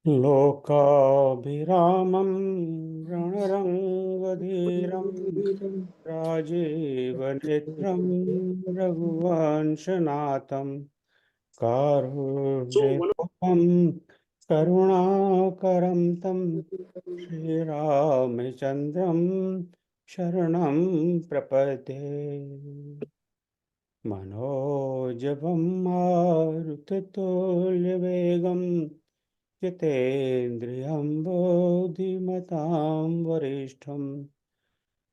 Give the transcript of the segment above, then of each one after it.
लोकाभिरामं रणरङ्गधीरं राजीवनेत्रं रघुवंशनाथं कारुण्यरूपं करुणाकरं तं श्रीरामचन्द्रं शरणं प्रपद्ये। मनोजवं मारुततुल्यवेगं जितेन्द्रियं बुद्धिमतां वरिष्ठं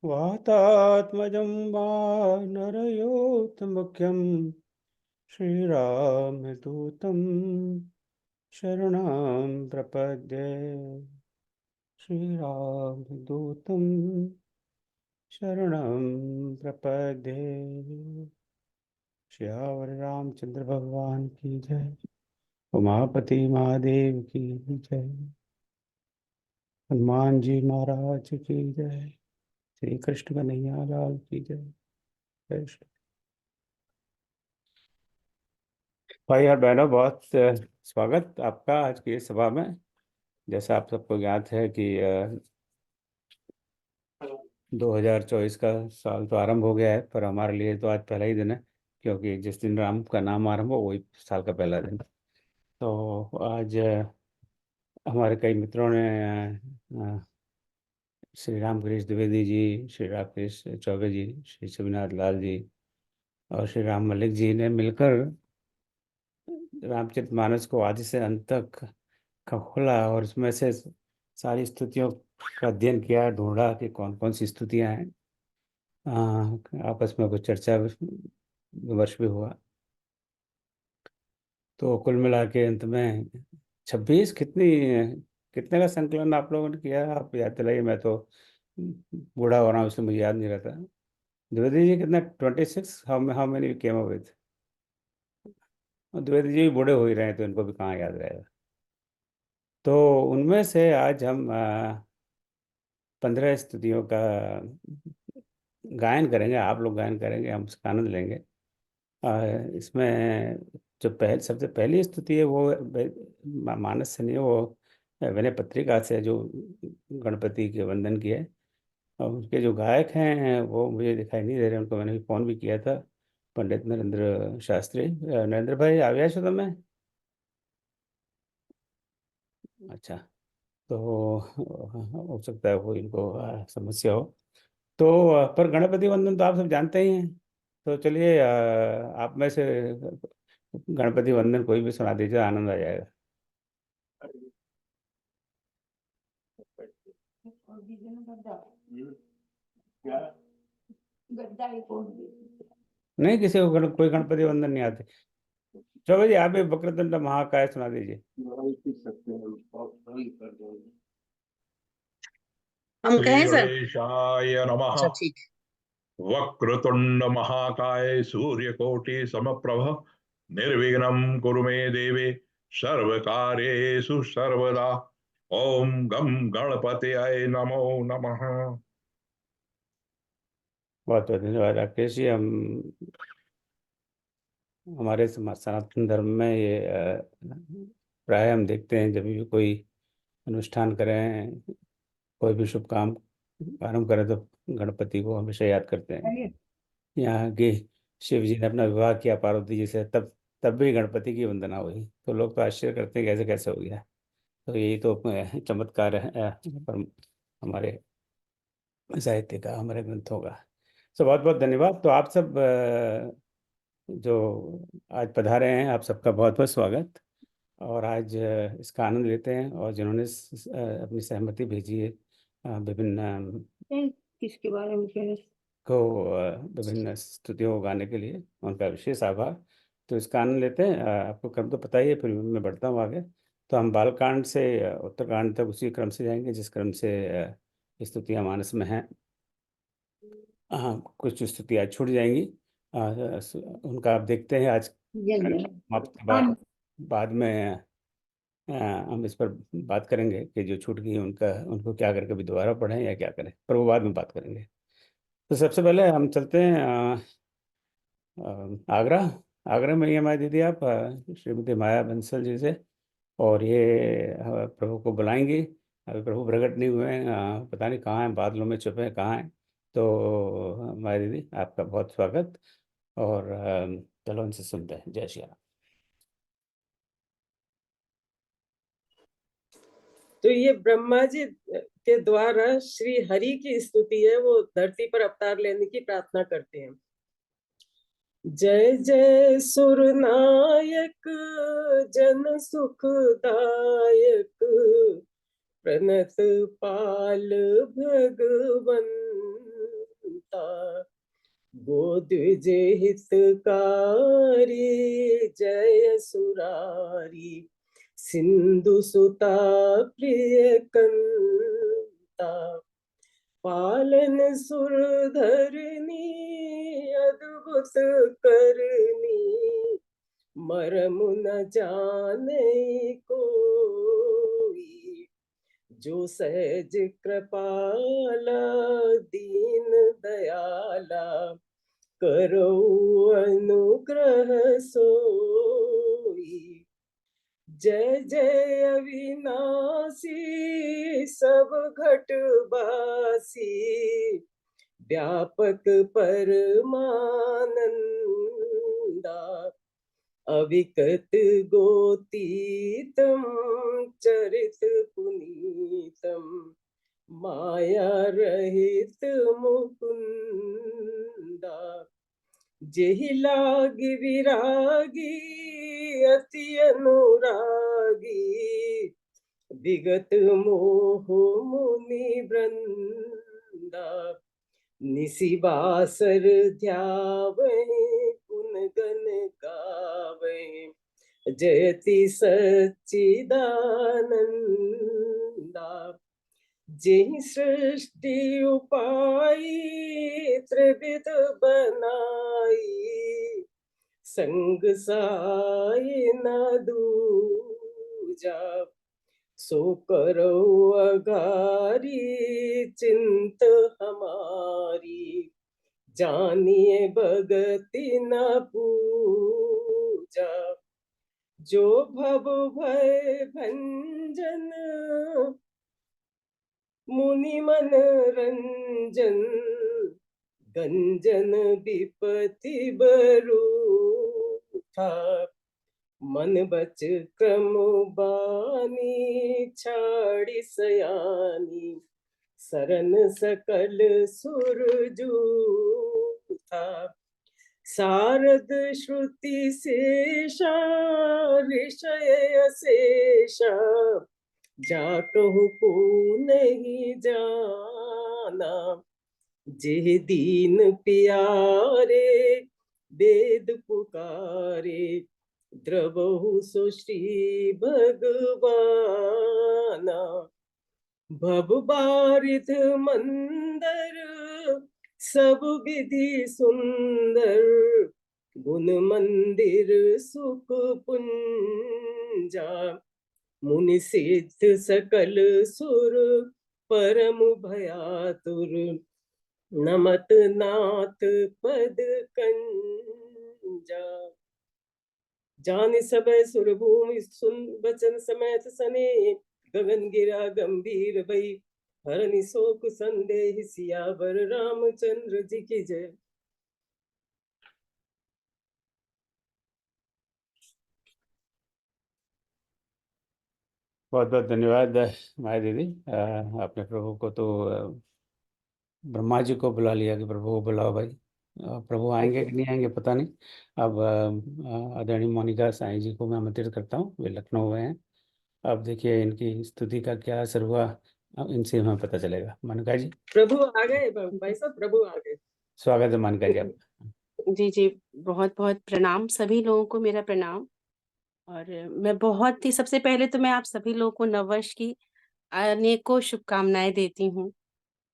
वातात्मजं वानरयोत्तमुख्यं श्रीरामदूतं शरणं प्रपद्ये। श्रीरामदूतं शरणं प्रपद्ये। श्यावर रामचंद्र भगवान की जय। उमापति महादेव की जय। हनुमान जी महाराज की जय। श्री कृष्ण कन्हैया लाल की जय। जय श्री। भाई और बहनों, बहुत स्वागत आपका आज की इस सभा में। जैसा आप सबको ज्ञात है कि 2024 का साल तो आरंभ हो गया है, पर हमारे लिए तो आज पहला ही दिन है, क्योंकि जिस दिन राम का नाम आरंभ हो वही साल का पहला दिन। तो आज हमारे कई मित्रों ने श्री रामकृष्ण द्विवेदी जी, श्री राकेश चौबे जी, श्री शिवनाथ लाल जी और श्री राम मलिक जी ने मिलकर रामचरितमानस को आदि से अंत तक का खोला और उसमें से सारी स्तुतियों का अध्ययन किया, ढूंढा कि कौन कौन सी स्तुतियां हैं। आपस में कुछ चर्चा विमर्श भी हुआ। तो कुल मिला के अंत में 26 कितने का संकलन आप लोगों ने किया, आप याद दिलाइए। मैं तो बूढ़ा हो रहा हूँ, इसलिए मुझे याद नहीं रहता। द्विवेदी जी कितना, 26? How many came up with? Dwivedi ji भी बूढ़े हो ही रहे हैं, तो इनको भी कहाँ याद रहेगा। तो उनमें से आज हम 15 स्तुतियों का गायन करेंगे। आप लोग गायन करेंगे, हम उसका आनंद लेंगे। इसमें जो सबसे पहली स्तुति है वो मानस से नहीं है, वो विनय पत्रिका से, जो गणपति के वंदन की है। और उसके जो गायक हैं वो मुझे दिखाई नहीं दे रहे, उनको मैंने भी फोन भी किया था। पंडित नरेंद्र शास्त्री, नरेंद्र भाई આવ્યા છો તમે? अच्छा। तो हो सकता है वो इनको समस्या हो। तो पर गणपति वंदन तो आप सब जानते ही हैं। तो चलिए, आप में से गणपति वंदन कोई भी सुना दीजिए, आनंद आ जाएगा। नहीं, किसी को कोई गणपति वंदन नहीं आते। चलो जी, आप भी वक्रतुंड महाकाय सुना दीजिए। हम श्री कहें सर? गणेशाय नमः। अच्छा ठीक। वक्रतुंड महाकाय सूर्यकोटि समप्रभ निर्विघ्नं कुरु मे देवे सर्वकार्येषु सर्वदा। ओम गम गणपतये नमो नमः। बहुत बहुत धन्यवाद राकेश जी। हमारे सनातन धर्म में ये प्राय हम देखते हैं, जब भी कोई अनुष्ठान करें, कोई भी शुभ काम आरंभ करें, तो गणपति को हमेशा याद करते हैं। यहाँ के शिव जी ने अपना विवाह किया पार्वती जी से, तब तब भी गणपति की वंदना हुई। तो लोग तो आश्चर्य करते हैं कैसे कैसे हो गया। तो यही तो चमत्कार है पर हमारे साहित्य का, हमारे ग्रंथों का। तो बहुत बहुत धन्यवाद। तो आप सब जो आज पधारे हैं, आप सबका बहुत बहुत स्वागत। और आज इसका आनंद लेते हैं। और जिन्होंने अपनी सहमति भेजी है विभिन्न किसके बारे में कह रहे? को विभिन्न स्तुतियों को गाने के लिए, उनका विशेष आभार। तो इसका आनंद लेते हैं। आपको क्रम तो पता ही है, फिर मैं बढ़ता हूँ आगे। तो हम बालकांड से उत्तरकांड तक उसी क्रम से जाएंगे जिस क्रम से स्तुतियाँ मानस में हैं। हाँ, कुछ स्तुतियाँ छूट जाएंगी। उनका आप देखते हैं आज समाप्त के बाद में हम इस पर बात करेंगे कि जो छूट गई उनको क्या करके भी दोबारा पढ़ें या क्या करें, पर वो बाद में बात करेंगे। तो सबसे पहले हम चलते हैं आगरा। आगरा में ही हमारी दीदी आप श्रीमती माया बंसल जी से और ये प्रभु को बुलाएंगी। अभी प्रभु प्रकट नहीं हुए हैं, पता नहीं कहाँ हैं, बादलों में छुपे हैं, कहाँ हैं। तो हमारी दीदी आपका बहुत स्वागत। और चलो उनसे सुनते हैं। जय श्री राम। तो ये ब्रह्मा जी के द्वारा श्री हरि की स्तुति है, वो धरती पर अवतार लेने की प्रार्थना करते हैं। जय जय सुरनायक जन सुखदायक प्रणत पाल भगवंता गोद्विज हितकारी जय सुरारी सिंधु सुता प्रिय कंता पालन सुरधरनी अद्भुत करनी मरम न जाने कोई जो सहज कृपाला दीन दयाला करो अनुग्रह सोई जय जय अविनाशी सब घट बासी व्यापक परमानंदा अविकत गोतीतम चरित पुनीतम माया रहित मुकुंदा जेहि लागी विरागी अति अनुरागी विगत मोह मुनि वृंदा निशिबासर ध्यावे गुण गण गावे जयति सच्चिदानंदा जिहि सृष्टि उपाई त्रिविध बनाई संग साई न दूजा सो करो अगारी चिंत हमारी जानिए भगति न पूजा जो भव भय भंजन मुनि मन रंजन गंजन विपति बरूठा मन बच क्रम बानी छाड़ी सयानी सरन सकल सुरजूठा शारद श्रुति शेषा ऋषय शेषा जाकहु को नहीं जाना जिह दीन प्यारे वेद पुकारे द्रवहु सुश्री भगवाना भव बारिथ मंदर सब विधि सुंदर गुण मंदिर सुख पुंजा मुनि सिद्ध सकल सुर परम भयातुर नमत नाथ पद कंजा जानि सबय सुर भूमि सुन बचन समेत सने गगन गिरा गंभीर भई हरनि शोक संदेह सियावर रामचंद्र जी की जय। बहुत बहुत धन्यवाद माया दीदी। आपने प्रभु को तो ब्रह्मा जी को बुला लिया कि प्रभु को बुलाओ भाई। प्रभु आएंगे कि नहीं आएंगे पता नहीं। अब आदरणीय मोनिका साईं जी को मैं आमंत्रित करता हूँ, वे लखनऊ में हैं। अब देखिए इनकी स्तुति का क्या असर हुआ, अब इनसे हमें पता चलेगा। मोनिका जी प्रभु आ गए भाई साहब, प्रभु आ गए। स्वागत है मोनिका जी आपका। जी जी, बहुत बहुत प्रणाम सभी लोगों को, मेरा प्रणाम। और मैं बहुत ही सबसे पहले तो मैं आप सभी लोगों को नववर्ष की अनेकों शुभकामनाएं देती हूँ।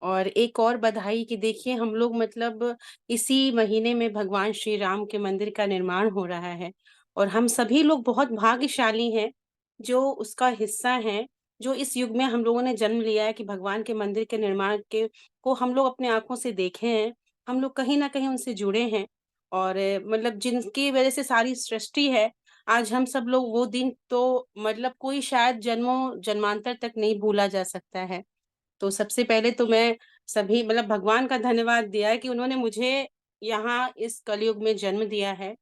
और एक और बधाई कि देखिए हम लोग मतलब इसी महीने में भगवान श्री राम के मंदिर का निर्माण हो रहा है और हम सभी लोग बहुत भाग्यशाली हैं जो उसका हिस्सा हैं, जो इस युग में हम लोगों ने जन्म लिया है कि भगवान के मंदिर के निर्माण के को हम लोग अपने आंखों से देखे हैं। हम लोग कहीं ना कहीं उनसे जुड़े हैं और मतलब जिनकी वजह से सारी सृष्टि है आज हम सब लोग वो दिन तो मतलब कोई शायद जन्मों जन्मांतर तक नहीं भूला जा सकता है। तो सबसे पहले तो मैं सभी मतलब भगवान का धन्यवाद दिया है कि उन्होंने मुझे यहाँ इस कलयुग में जन्म दिया है,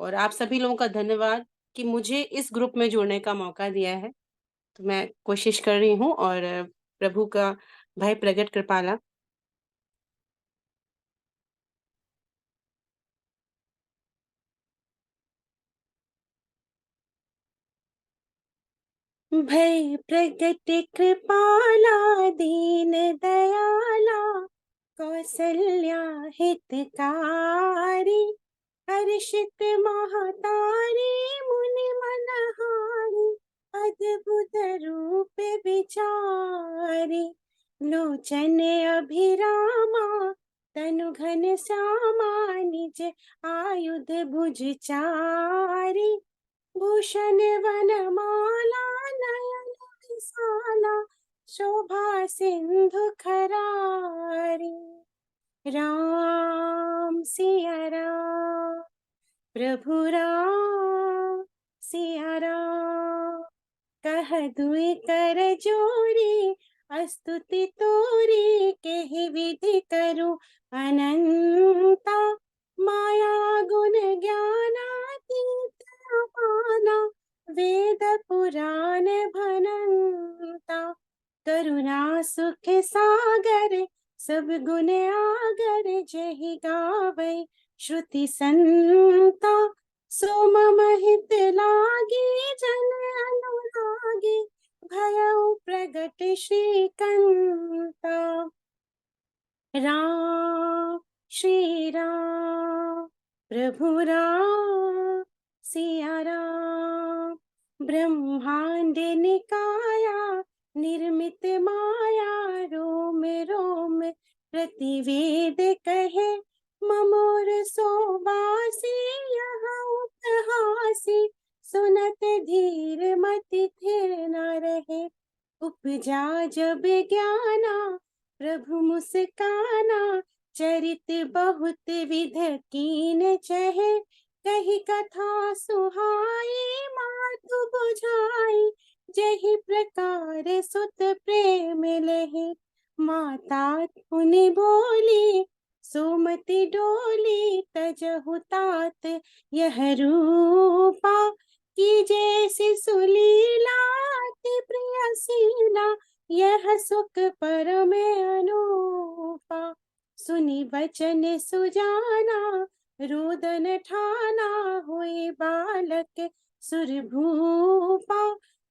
और आप सभी लोगों का धन्यवाद कि मुझे इस ग्रुप में जुड़ने का मौका दिया है। तो मैं कोशिश कर रही हूँ, और प्रभु का भय प्रगट कृपाला। भय प्रगट कृपाला दीन दयाला, कौसल्या हितकारी, हर्षित महतारी मुनि मनहारी, अद्भुत रूप विचारी, लोचन अभिरामा तनु घन श्यामा, निज आयुध भुज चारी, भूषण वनमाला नयन विशाला, शोभा सिंधु खरारी, राम सिया राम प्रभु राम सिया राम, कह दुई कर जोड़ी स्तुति तोरी, केहि विधि करूं अनंता, माया गुण ज्ञानातीत अपाना, वेद पुराण भनंता, करुणा सुख सागर सब गुण आगर, जहि गावै श्रुति संता, सो मम हित लागे जन अनुरागे, भयउ प्रगट श्रीकंता, राम श्री राम प्रभु राम सिया राम, ब्रह्मांड निकाया निर्मित माया, रोम रोम प्रतिवेद कहे, ममोर सोबासी यहाँ उपहासी, सुनत धीर मति थिर न रहे, उपजा जब ज्ञाना प्रभु मुस्काना, चरित बहुत विध कीन चहे, कही कथा सुहाई मातु बुझाई, जहि प्रकार सुत प्रेम लहे, माता पुनि बोली सुमति डोली, तजहु तात यह रूपा, की जैसी सुलीला अति प्रिय सीला, यह सुख परम अनूपा, सुनी बचन सुजाना रोदन ठाना, हुए बालक सुर भूपा,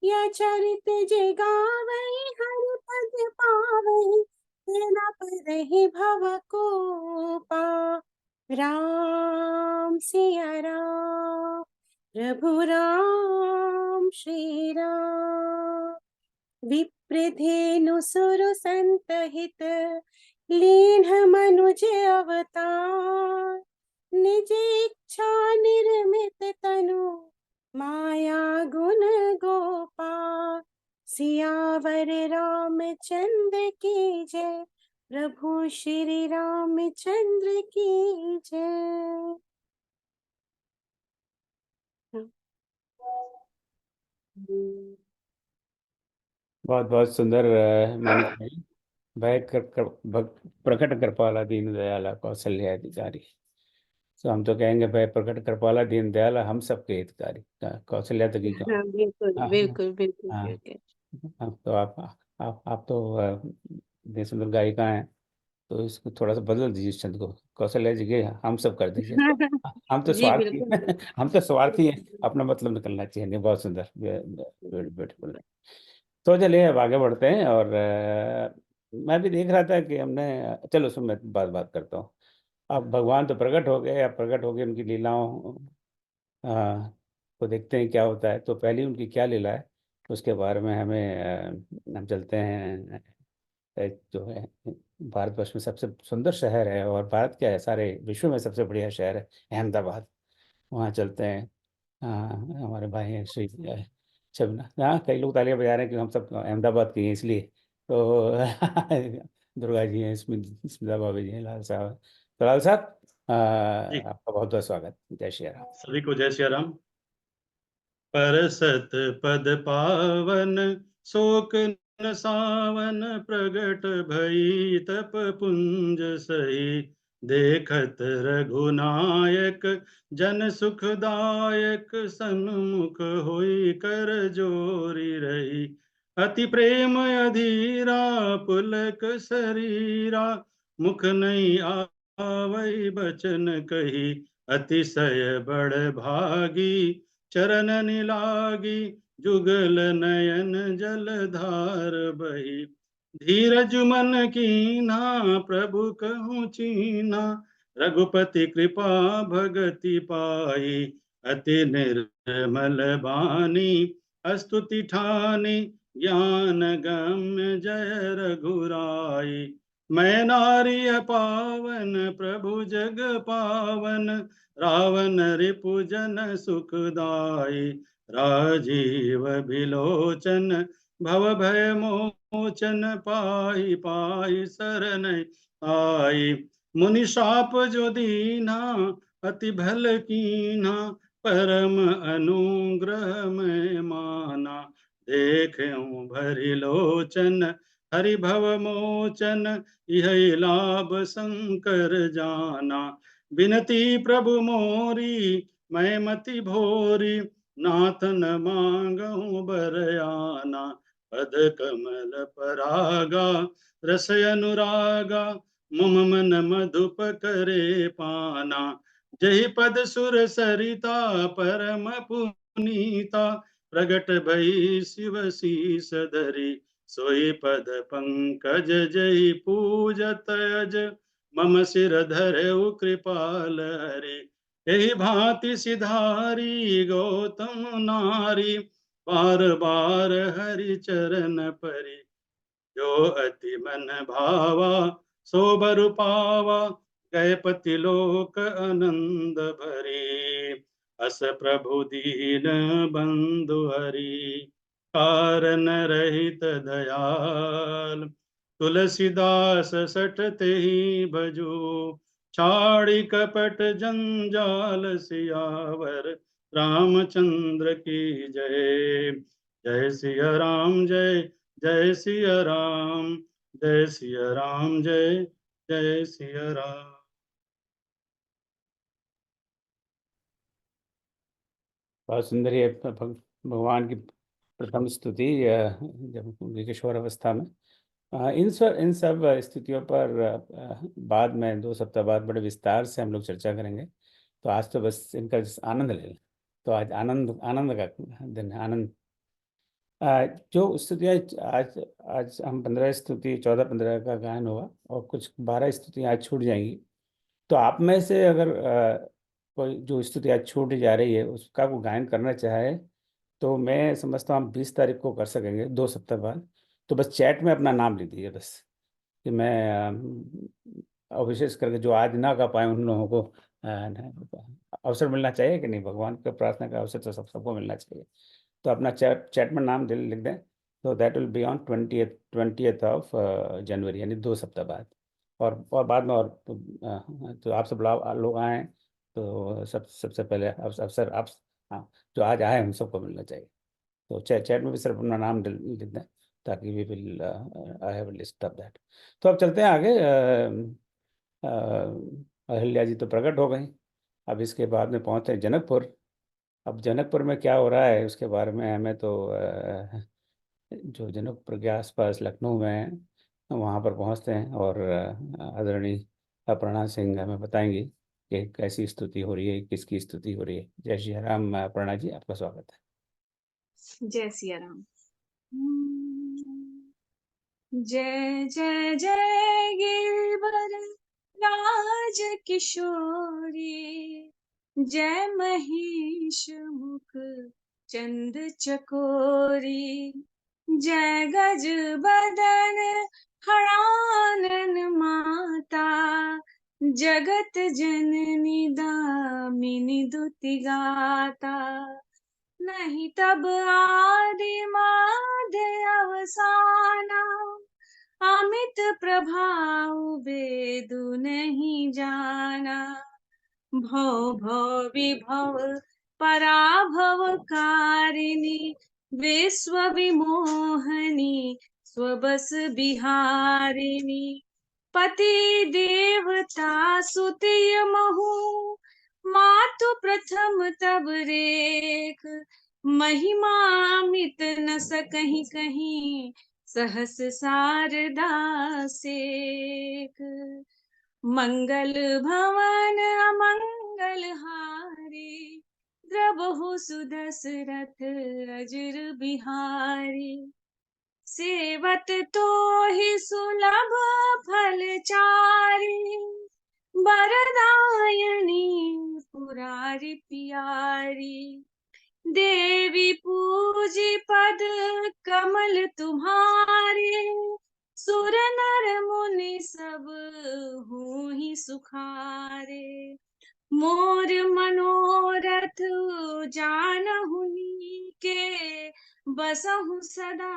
यह चरित जे गावै हरि पद पावै, तेना परहि भव कोपा, राम सिया राम प्रभु राम श्री राम, विप्रधेनु सुर संतहित लीन्ह मनुज अवतार, निज इच्छा निर्मित तनु माया गुण गोपाल, सियावर रामचंद्र की जय, प्रभु श्री रामचंद्र की जय। बहुत बहुत सुंदर मानिक भाई। भय प्रकट कृपाला दीन दयाला कौशल्या अधिकारी। तो हम तो कहेंगे भय प्रकट कृपाला दीन दयाला हम सबके हितकारी। कौशल्या तो की क्यों। हाँ, बिल्कुल हाँ बिल्कुल बिल्कुल हाँ बिल्कुल। हाँ, तो आप तो इतनी सुंदर गायिका हैं, तो इसको थोड़ा सा बदल दीजिए इस छंद को, कौशल्या जी के हम सब कर दीजिए इसको। हम तो जी स्वार्थी बिल्कुल हैं। हम तो स्वार्थी हैं, बिल्कुल। अपना मतलब निकलना चाहिए। नहीं, बहुत सुंदर, ब्यूटीफुल। तो चलिए अब आगे बढ़ते हैं। और मैं भी देख रहा था कि हमने, चलो उसमें मैं बात बात करता हूँ। अब भगवान तो प्रकट हो गए, अब प्रकट हो गए, उनकी लीलाओं को देखते हैं क्या होता है। तो पहली उनकी क्या लीला है उसके बारे में हमें हम चलते हैं। जो है भारतवर्ष में सबसे सुंदर शहर है, और भारत क्या है, सारे विश्व में सबसे बढ़िया शहर है अहमदाबाद। वहाँ चलते हैं। हाँ, हमारे भाई हैं श्री शबना। हाँ, कई लोग तालियां बजा रहे हैं कि हम सब अहमदाबाद के हैं इसलिए। तो दुर्गा जी हैं, स्मिता भाभी जी हैं, लाल साहब। तो लाल साहब, जी आपका बहुत बहुत स्वागत। जय श्री राम। सभी को जय श्री राम। परसत पद पावन शोक न सावन प्रगट भई तप पुंज सही देखत रघुनायक जन सुखदायक सन्मुख होई कर जोरी रही अति प्रेम अधीरा पुलक शरीरा मुख नहीं आवै बचन कही अतिशय बड़ भागी चरण निलागी जुगल नयन जलधार बही धीरज मन कीन्हा प्रभु कहूँ चीन्हा रघुपति कृपा भगति पाई अति निर्मल बानी स्तुति ठानी ज्ञान गम्य जय रघुराई मैं नारी पावन प्रभु जग पावन रावण रिपुजन सुखदाई राजीव बिलोचन भव भय मोचन पाई पाई शरण आई मुनि शाप जो दीना अति भल कीना परम अनुग्रह में माना देखूं भरि लोचन हरि भव मोचन यही लाभ शंकर जाना बिनती प्रभु मोरी मैं मति भोरी नाथन मांगूं बरयाना पद कमल परागा रस अनुरागा मम मन मधुप करे पाना जहि पद सुर सरिता परम पुनीता प्रगट भई शिव शीस धरी सोई पद पंकज जय पूजत अज मम सिर धरऊ कृपाल हरि यही भांति सिधारी गौतम नारी बार बार हरि चरण परी जो अति मन भावा सो बर पावा गए पति लोक आनंद भरे अस प्रभु दीन बंधु हरि कारण रहित दयाल तुलसीदास सटते ही भजो छाड़ी कपट जंजाल सियावर रामचंद्र की जय जय सिया राम जय जय सिया राम जय सिया राम जय जय सिया राम। बहुत सुंदर ये भगवान की प्रथम स्तुति जब उनकी किशोर अवस्था में इन सब स्थितियों पर बाद में 2 सप्ताह बाद बड़े विस्तार से हम लोग चर्चा करेंगे। तो आज तो बस इनका आनंद ले लें। तो आज आनंद आनंद का दिन है। आनंद जो स्तुतियाँ आज आज हम 15 स्तुति 14-15 का गायन होगा और कुछ 12 स्तुतियाँ आज छूट जाएंगी। तो आप में से अगर कोई जो स्तुति आज छूट जा रही है उसका वो गायन करना चाहे तो मैं समझता हूँ हम 20 तारीख को कर सकेंगे 2 सप्ताह बाद। तो बस चैट में अपना नाम लिख दीजिए बस कि मैं और विशेष करके जो आज ना कर पाए उन लोगों को अवसर मिलना चाहिए कि नहीं। भगवान के प्रार्थना का अवसर तो सबको मिलना चाहिए। तो अपना चैट में नाम लिख दें। तो that will be on 20th of January यानी 2 सप्ताह बाद। और बाद में और तो आप सब लोग आए तो सबसे पहले अवसर आप हाँ जो आज आए उन सबको मिलना चाहिए। तो चैट में भी सिर्फ अपना नाम लिख दें ताकि we will I have list of that. तो अब चलते हैं आगे। अहिल्या जी तो प्रकट हो गई। अब इसके बाद में पहुँचते हैं जनकपुर। अब जनकपुर में क्या हो रहा है उसके बारे में हमें तो जो जनकपुर के आसपास लखनऊ में वहाँ पर पहुँचते हैं और आदरणीय अपर्णा सिंह हमें बताएंगी कि कैसी स्तुति हो रही है, किसकी स्तुति हो रही है। जय श्री राम। अपर्णा जी आपका स्वागत है। जय सिया राम। जय जय जय गिरवर राज किशोरी जय महेश मुख चंद चकोरी जय गज बदन हरानन माता जगत जननी दामिनी दुति गाता नहीं तब आदि माध्य अवसाना अमित प्रभाव वेदु नहीं जाना भव भव विभव पराभवकारिणी विश्व विमोहनी स्वबस बिहारिणी पति देवता सुतिय महु मातु प्रथम तब रेख महिमा मित न सकहीं कहीं सहस शारदा सेक मंगल भवन अमंगल हारी द्रबहु सुदशरथ अजर बिहारी सेवत तो ही सुलभ फलचारी बरदायनी पुरारी प्यारी देवी पूजी पद कमल तुम्हारे सुर नर मुनि सब हुहि सुखारे मोर मनोरथ जानहु के बसहु सदा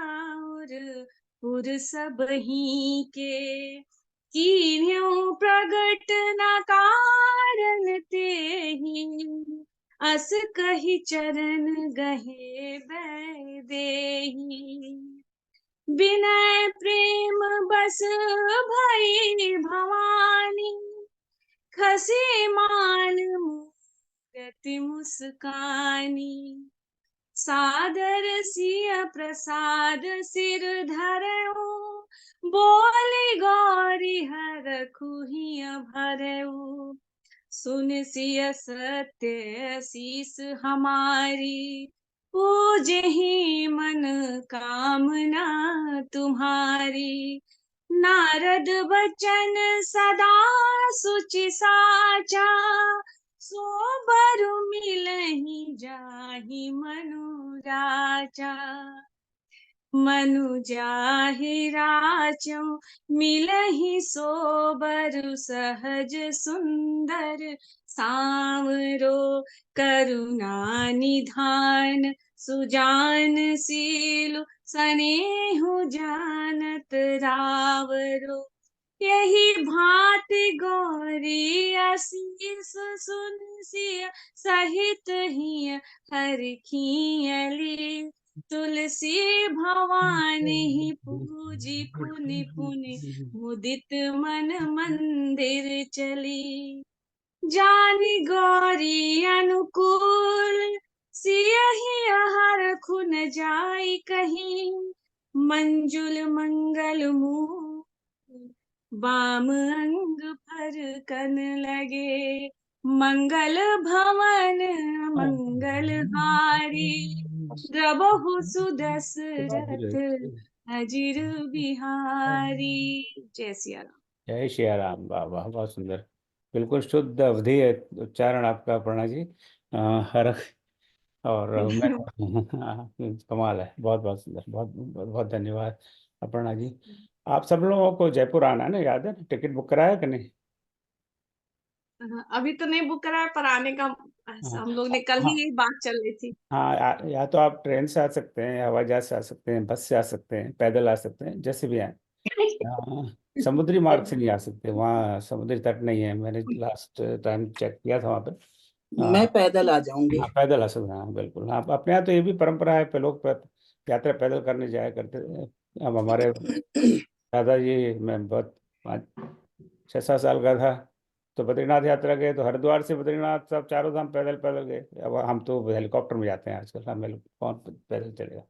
पुर सबही के कीन्ह्यो प्रगट न कारण तेहि अस कहि चरण गहे देहि विनय प्रेम बस भई भवानी खसी मान मूरति मुस्कानी सादर सिय प्रसाद सिर धरऊ बोली गौरी हरखु हिय भरऊ सुन सिय सत्य शीस हमारी पूजहि मन कामना तुम्हारी नारद बचन सदा सुचि साचा सो बरु मिलहि जाहि मनु राजा मनु जाहि राचौ मिलहि सो बरु सहज सुंदर सांवरो करुणा निधान सुजान सीलु सनेहु जानत रावरो यही भांति गौरी असीस सुन सिय सहित हिय हरखियली तुलसी भवानी पूजी पुनि पुनि मुदित मन मंदिर चली जानी गौरी अनुकूल सियहि हरखु न जाई कहीं मंजुल मंगल मूल बाम अंग पर कन लगे मंगल भवन मंगल हारी द्रबहु सुदशरथ अजिर बिहारी। जय सिया राम। जय श्री राम। वाह वाह, बहुत सुंदर, बिल्कुल शुद्ध अवधि है उच्चारण आपका अपर्णा जी। हर और मैं कमाल है, बहुत बहुत सुंदर, बहुत बहुत, बहुत धन्यवाद अपर्णा जी। आप सब लोगों को जयपुर आना है ना, याद है? टिकट बुक कराया कि नहीं? अभी तो नहीं बुक करा है, पर आने का हाँ हम लोग ने कल हाँ ही बात चल रही थी। हाँ, या तो आप ट्रेन से आ सकते हैं, हवाई जहाज से आ सकते हैं, बस से आ सकते हैं, पैदल आ सकते हैं, जैसे भी आए। समुद्री मार्ग से नहीं आ सकते, वहाँ समुद्री तट नहीं है। मैंने लास्ट टाइम चेक किया था वहाँ पे। मैं पैदल आ जाऊंगी। हाँ, पैदल आ सकते हैं, हाँ बिल्कुल। हाँ, अपने यहाँ तो ये भी परंपरा है, पे लोग यात्रा पैदल करने जाया करते थे। अब हमारे दादाजी, मैं बहुत 5-6-7 साल का था तो बद्रीनाथ यात्रा गए, तो हरिद्वार से बद्रीनाथ सब चारों धाम पैदल पैदल गए। अब हम तो हेलीकॉप्टर में जाते हैं आजकल, हम कौन पैदल चलेगा।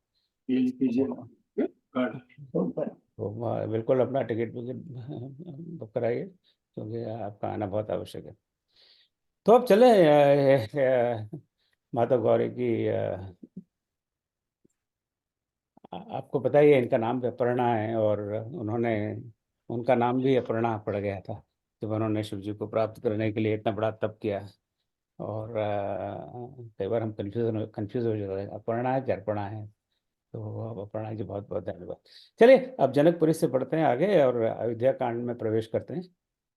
तो बिल्कुल अपना टिकट बुक कराइए, क्योंकि आपका आना बहुत आवश्यक है। तो अब चले माता गौरी की, आपको पता ही है इनका नाम भी अपर्णा है, और उनका नाम भी अपर्णा पड़ गया था जब उन्होंने शिव जी को प्राप्त करने के लिए इतना बड़ा तप किया। और कई बार हम कंफ्यूज हो जाते हैं, अपर्णा है कि अर्पणा है। तो अब अपर्णा जी, बहुत बहुत धन्यवाद। चलिए अब जनकपुरी से बढ़ते हैं आगे और अयोध्या कांड में प्रवेश करते हैं।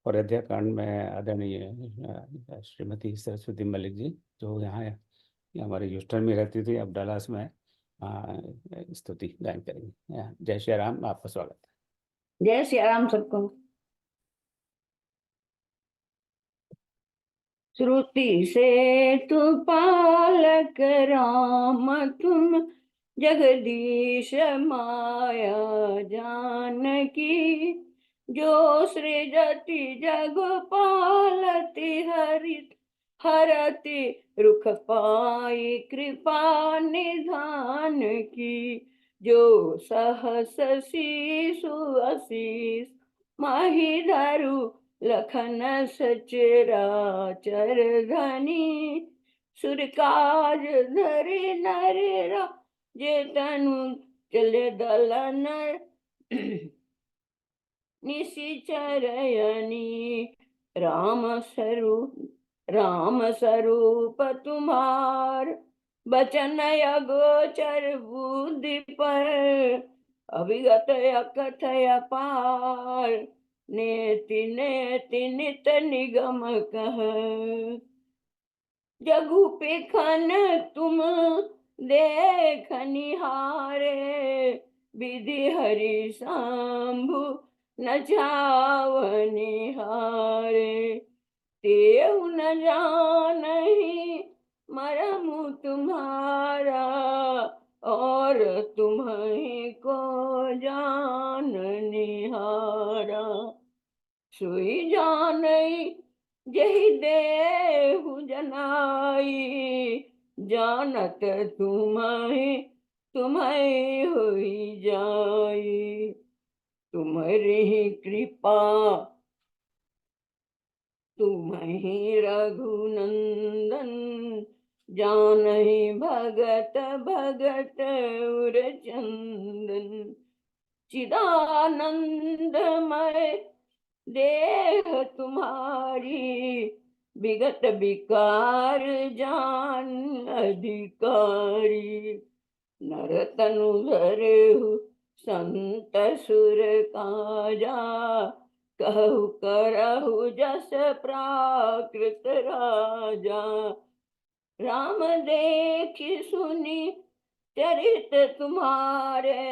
और अयोध्या कांड में आदरणीय श्रीमती सरस्वती मलिक जी, जो यहाँ हमारे ह्यूस्टन में रहती थी, अब डलास में स्तुति गायन करेंगे। जय श्री राम, आपका स्वागत है। जय श्री राम सबको। श्रुति से तु पालक राम तुम, जगदीश माया जानकी। जो सृजति जग पालति हरित हरति रुख पाई कृपा निधान की। जो सहस शीशु आशीष महिधरु लखन सचराचर धनी। सुरकाज धरि नर जे तनु चले दलन निशिचरयनी। राम स्वरूप तुम्हार, बचन अगोचर बुद्धि पर। अभिगत अकथय पार, नेति नेति नित निगम कह। जगु पेखन तुम देख निहारे, विधि हरि शंभु न जावनि हारे। तेहु न जानहि मरमु तुम्हारा, और तुम्हीं को जान निहारा। सोई जानई जहि देहु जनाई, जानत तुम्हें होई जाई। तुम्हारी कृपा तुम्हीं रघुनंदन, जानहि भगत भगत उर चंदन। चिदानंदमय देह तुम्हारी, विगत विकार जान अधिकारी। नर तनु धरहु संत सुर काजा, कहु करहु जस प्राकृत राजा। राम देखि सुनि चरित तुम्हारे,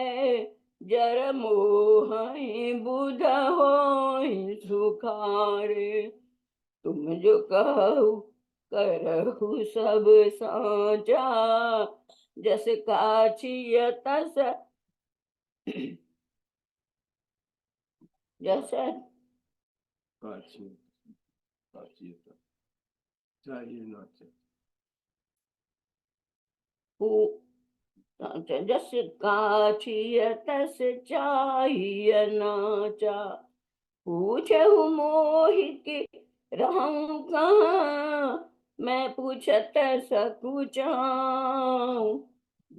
जर मोहि बुध होहि सुखारे। तुम जो कहु करहु सब साचा, जस काछिय तस जस जस काछिय तस चाहिए नाचा। पूछहु मोहि कि रहूं कहाँ, मैं पूछत सकुचाऊं।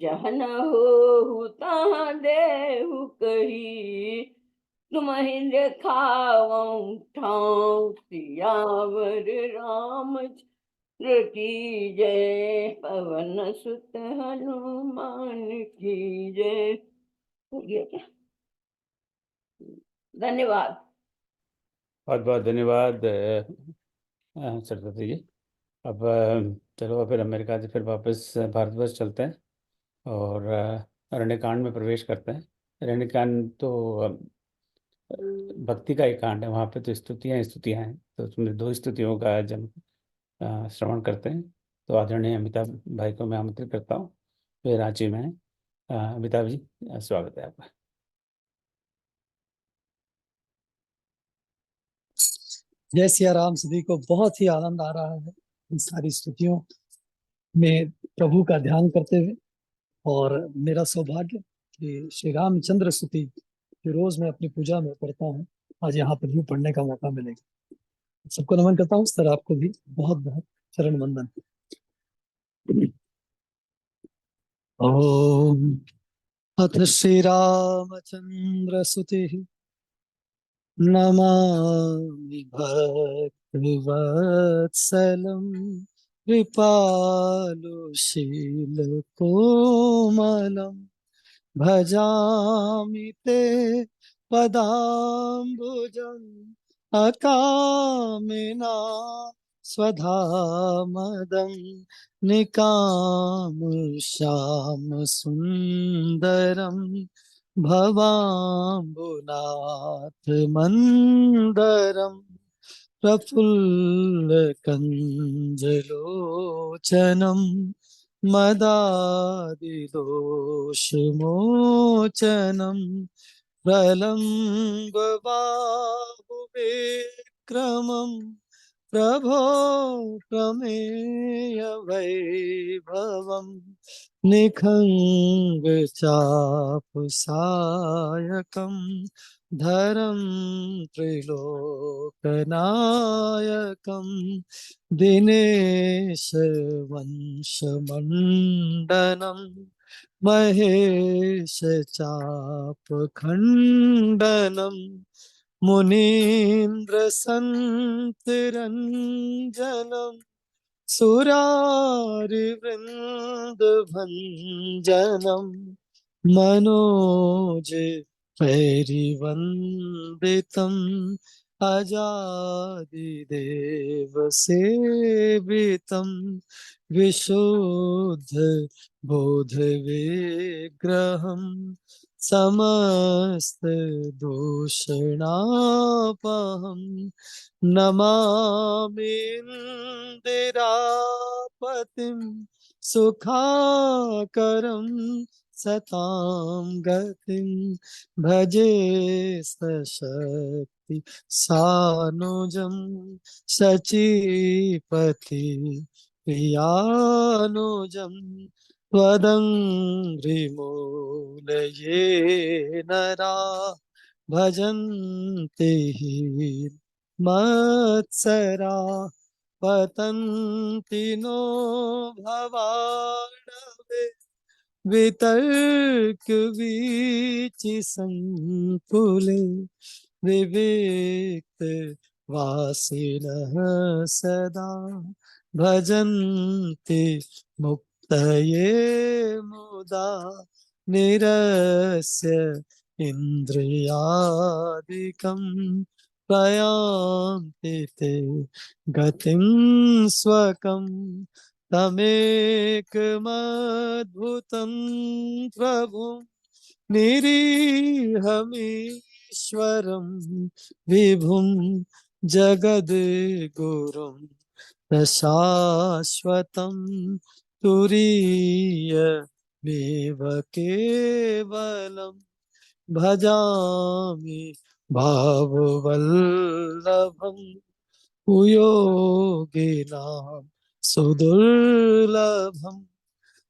जहाँ न होहु तहाँ देहु कही, तुम्हि देखावऊं ठाऊं। सियावर रामचंद्र की जय, पवन सुत हनुमान की जय। हो गया क्या? धन्यवाद। बहुत बहुत धन्यवाद सरस्वती जी। अब चलो फिर अमेरिका से फिर वापस भारतवर्ष चलते हैं और अरण्यकांड में प्रवेश करते हैं। अरण्यकांड तो भक्ति का एक कांड है, वहाँ पे तो स्तुतियाँ स्तुतियाँ हैं। तो उसमें 2 स्तुतियों का आज हम श्रवण करते हैं। तो आदरणीय अमिताभ भाई को मैं आमंत्रित करता हूँ, वे रांची में हैं। अमिताभ जी, स्वागत है आपका। जय सिया राम। सभी को बहुत ही आनंद आ रहा है इन सारी स्तुतियों में प्रभु का ध्यान करते हुए। और मेरा सौभाग्य कि श्री रामचंद्र स्तुति जो रोज मैं अपनी पूजा में पढ़ता हूँ, आज यहाँ पर भी पढ़ने का मौका मिलेगा। सबको नमन करता हूँ, सर आपको भी बहुत बहुत चरण वंदन। ओम अथ श्री रामचंद्र स्तुति। नमामि भक्तवत्सलं कृपालुशीलकोमलं। भजामि ते पदाम्बुजम् अकामिना स्वधामदं। निकामश्यामसुन्दरं भवाम्बुनाथ मंदरम। प्रफुल्लकञ्जलोचनं मदादिदोषमोचनं प्रलम्बबाहुविक्रमं प्रभो प्रमेय वैभवम् निखङ्गचापसायकं धरं त्रिलोकनायकं दिनेशवंशमण्डनं महेशचापखण्डनं मुनीन्द्रसन्तरञ्जनं सुरारिवृन्दभञ्जनं मनोज परिवन्दितम् अजादिदेवसेवितं विशुद्ध बोधविग्रहं समस्त दूषणापहं नमामि इन्दिरापतिं सुखाकरं सतां गतिं भजे सशक्ति सानुजं शचीपति प्रियानुजं त्वदङ्घ्रिमूलये नरा भजन्ति मत्सरा पतन्ति नो भवानवे वितर्क वीचिसङ्कुले विविक्त वासिनः सदा भजन्ति मुक्तये मुदा निरस्य इन्द्रियादिकं प्रयान्ति ते गतिं स्वकं तमेकमद्भुतं प्रभुं निरीहमीश्वरं विभुं जगद्गुरुं शाश्वतं तुरीयमेव केवलं भजामि भाववल्लभं कुयोगिनां सुदुर्लभं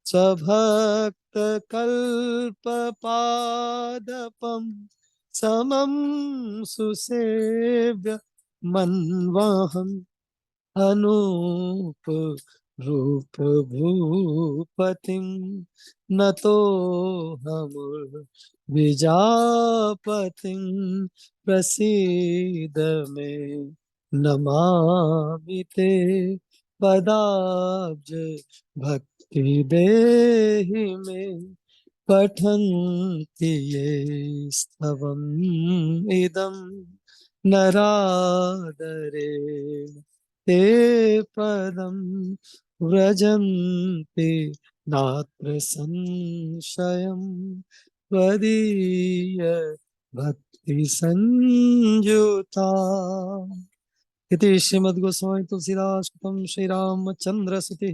स्वभक्तकल्पपादपं समं सुसेव्य मन्वहम् अनूप रूप भूपतिं नतो विजापतिं प्रसीद मे नमामि ते पदाब्ज भक्ति देहि मे पठन्ति ये स्तवम् इदं नरादरेण ते पदं व्रजन्ति नात्र संशयं त्वदीय भक्ति संयुता इति श्रीमद्गोस्वामी तुलसीदास श्रीरामचंद्र सुति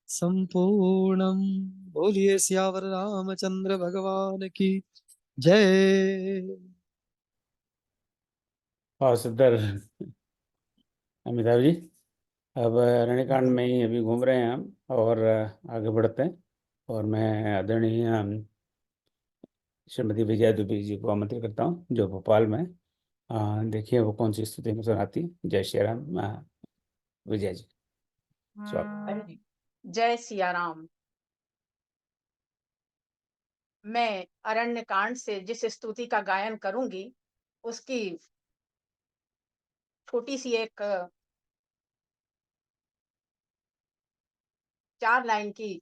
संपूर्णं बोलिए सियावर रामचंद्र भगवान की जय। और सुंदर अमिताभ जी, अब अरण्यकांड में ही अभी घूम रहे हैं हम और आगे बढ़ते हैं। और मैं आदरणीय श्रीमती विजया दुबे जी को आमंत्रित करता हूँ, जो भोपाल में देखिए वो कौन सी स्तुति में सुनाती। जय श्री राम। विजया जी, स्वागत। जय सिया राम। मैं अरण्य कांड से जिस स्तुति का गायन करूंगी उसकी छोटी सी एक 4 लाइन की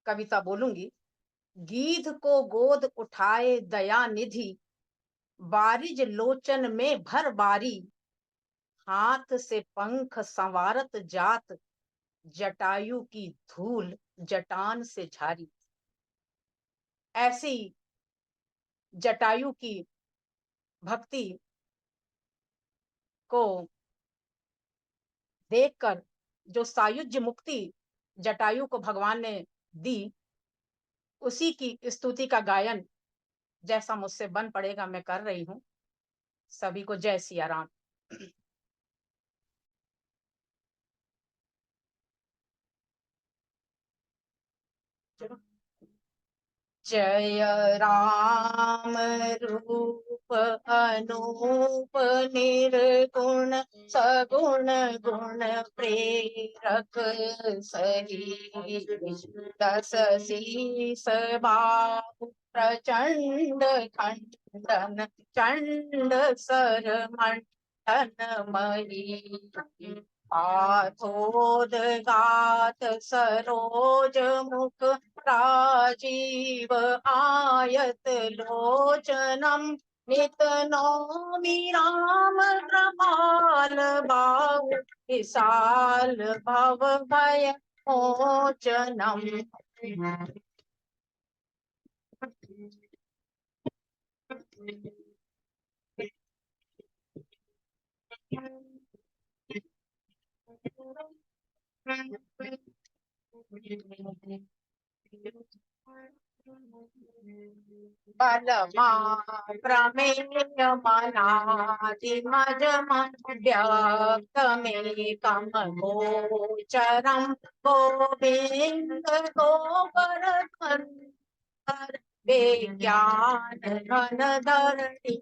कविता बोलूंगी। गीध को गोद उठाए दया निधि, बारिज लोचन में भर बारी, हाथ से पंख संवारत जात, जटायु की धूल जटान से झारी। ऐसी जटायु की भक्ति को देखकर जो सायुज्य मुक्ति जटायु को भगवान ने दी, उसी की स्तुति का गायन जैसा मुझसे बन पड़ेगा मैं कर रही हूँ। सभी को जय सिया राम। जय राम रूप अनूप निर्गुण सगुण गुण प्रेरक सही दस शीस बाहु प्रचंड खंडन चंड सर मंडन मही आथोदगात सरोज मुख राजीव आयत लोचनम नित नौमि राम कृपाल बाहु विशाल भव भय मोचनम। बलमा प्रमेय मनादिमज व्यक्त में कम गोचरम गोविंद गोवर्धन विज्ञान घन धरणी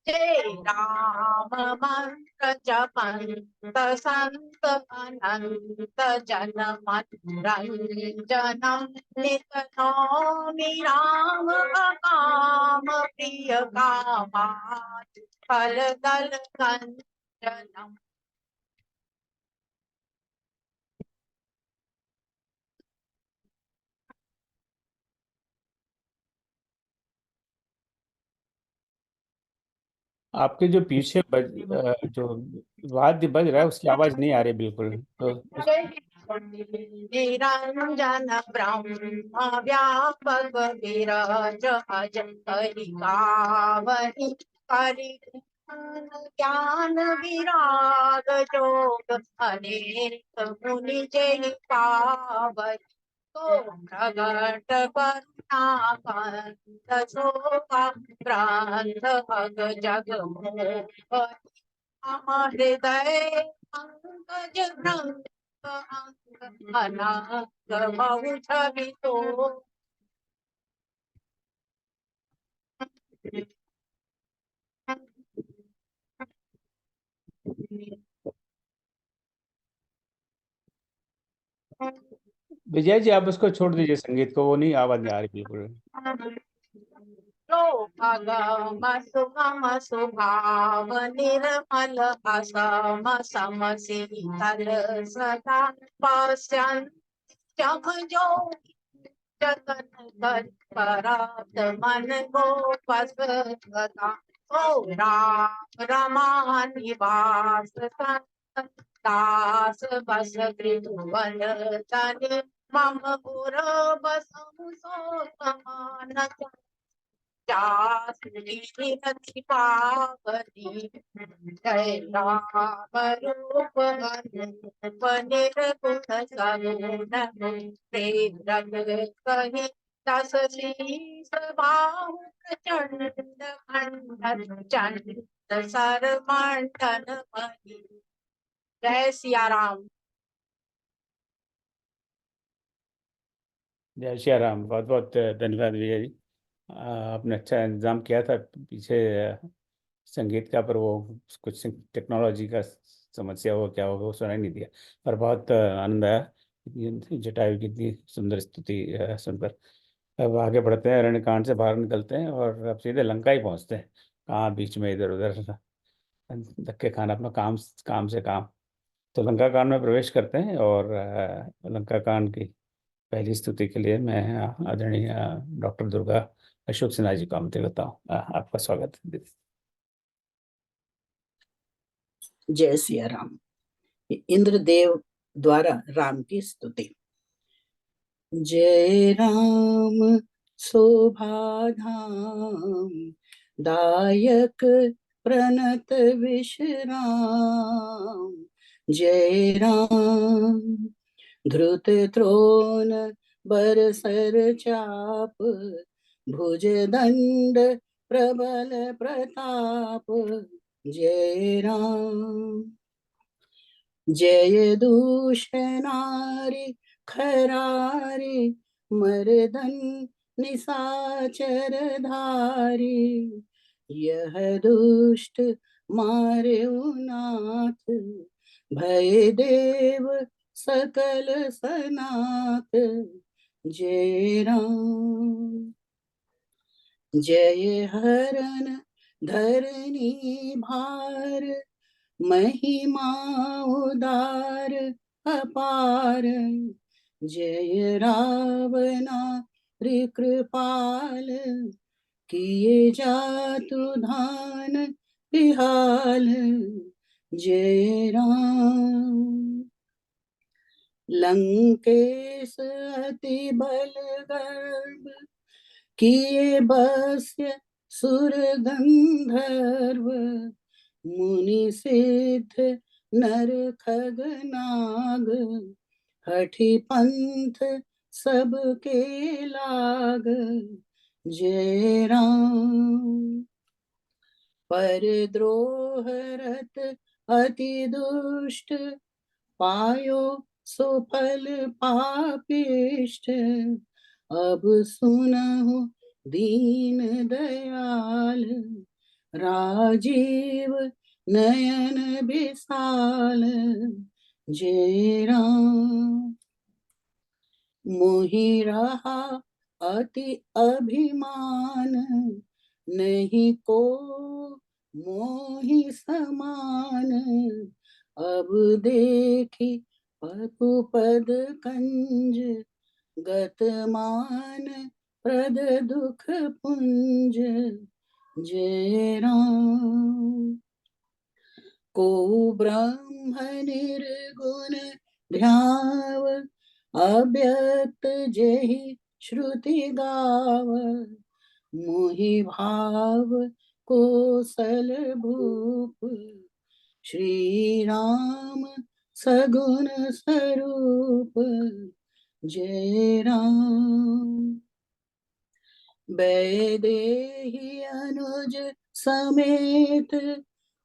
जय राम मंत्र जपंत संत अनंत जन मन रंजनम नित नौमि राम काम प्रिय कामात् फल दल कंचनम। आपके जो पीछे जो वाद्य बज रहा है उसकी आवाज नहीं आ रही बिल्कुल, तो निरंजन ब्रह्म व्यापक विराज अजय कावहि ज्ञान विराग जोग अनेक मुनि जय पावै तो प्रगट करुणा शोभा ग्रंथ अग जग मोह हृदय पंकज भ्रंग अनाग बहु छवि तो। विजय जी आप उसको छोड़ दीजिए, संगीत को, वो नहीं, आवाज नहीं आ रही बिल्कुल। लोकगम सुगम सुभाव निर्मल असम सम शीतल सदा पश्यन् जम जो जतन कर परात मन को पसता ओ राम रमा निवास दास बस त्रिभुवन तनि मम पुर बसहु सो समान जाति पावती जय राम रूप अनूप निर्गुण सगुण प्रेरक कहि दस शीस बाहु प्रचंड खंडन चंड सर मंडन मही। जय सिया राम। जय श्री राम। बहुत बहुत धन्यवाद विजय जी, आपने अच्छा इंतजाम किया था पीछे संगीत का, पर वो कुछ टेक्नोलॉजी का समस्या हो क्या होगा वो सुनाई नहीं दिया, पर बहुत आनंद आया जटायु की इतनी सुंदर स्तुति सुनकर। अब आगे बढ़ते हैं, अरण्य कांड से बाहर निकलते हैं और अब सीधे लंका ही पहुंचते हैं। कहाँ बीच में इधर उधर धक्के खाना, अपना काम से काम। तो लंका कांड में प्रवेश करते हैं और लंका कांड की पहली स्तुति के लिए मैं आदरणीय डॉक्टर दुर्गा अशोक सिन्हा जी को आमंत्रित करता हूँ। आपका स्वागत है दीदी। जय सिया राम। इंद्रदेव द्वारा राम की स्तुति। जय राम शोभा धाम दायक प्रणत विश्राम। जय राम। धृत त्रोण बरसर चाप, भुज दंड प्रबल प्रताप। जय राम। जय दूषणारि खरारि, मर्दन निशाचर धारी। यह दुष्ट मारे नाथ, भय देव सकल सनाथ। जय राम। जय हरन धरनी भार, महिमा उदार अपार। जय रावणा कृपाल, किए जातु धान बिहाल। जय राम। लंकेश अति बल गर्भ, किए बस्य सुर गंधर्व। मुनि सिद्ध नर खग नाग, हठि पंथ सबके लाग। जय राम। पर द्रोह रत अति दुष्ट, पायो सुफल पापिष्ट। अब सुनहु दीन दयाल, राजीव नयन विशाल। जय राम। मोहि रहा अति अभिमान, नहीं को मोहि समान। अब देखी पद कंज, गतमान प्रद दुख पुंज। जय राम। को ब्रह्म निर्गुण ध्याव, अव्यक्त जेहि श्रुति गाव। मोहि भाव कोसल भूप, श्री राम सगुण स्वरूप। जय राम। वैदेही अनुज समेत,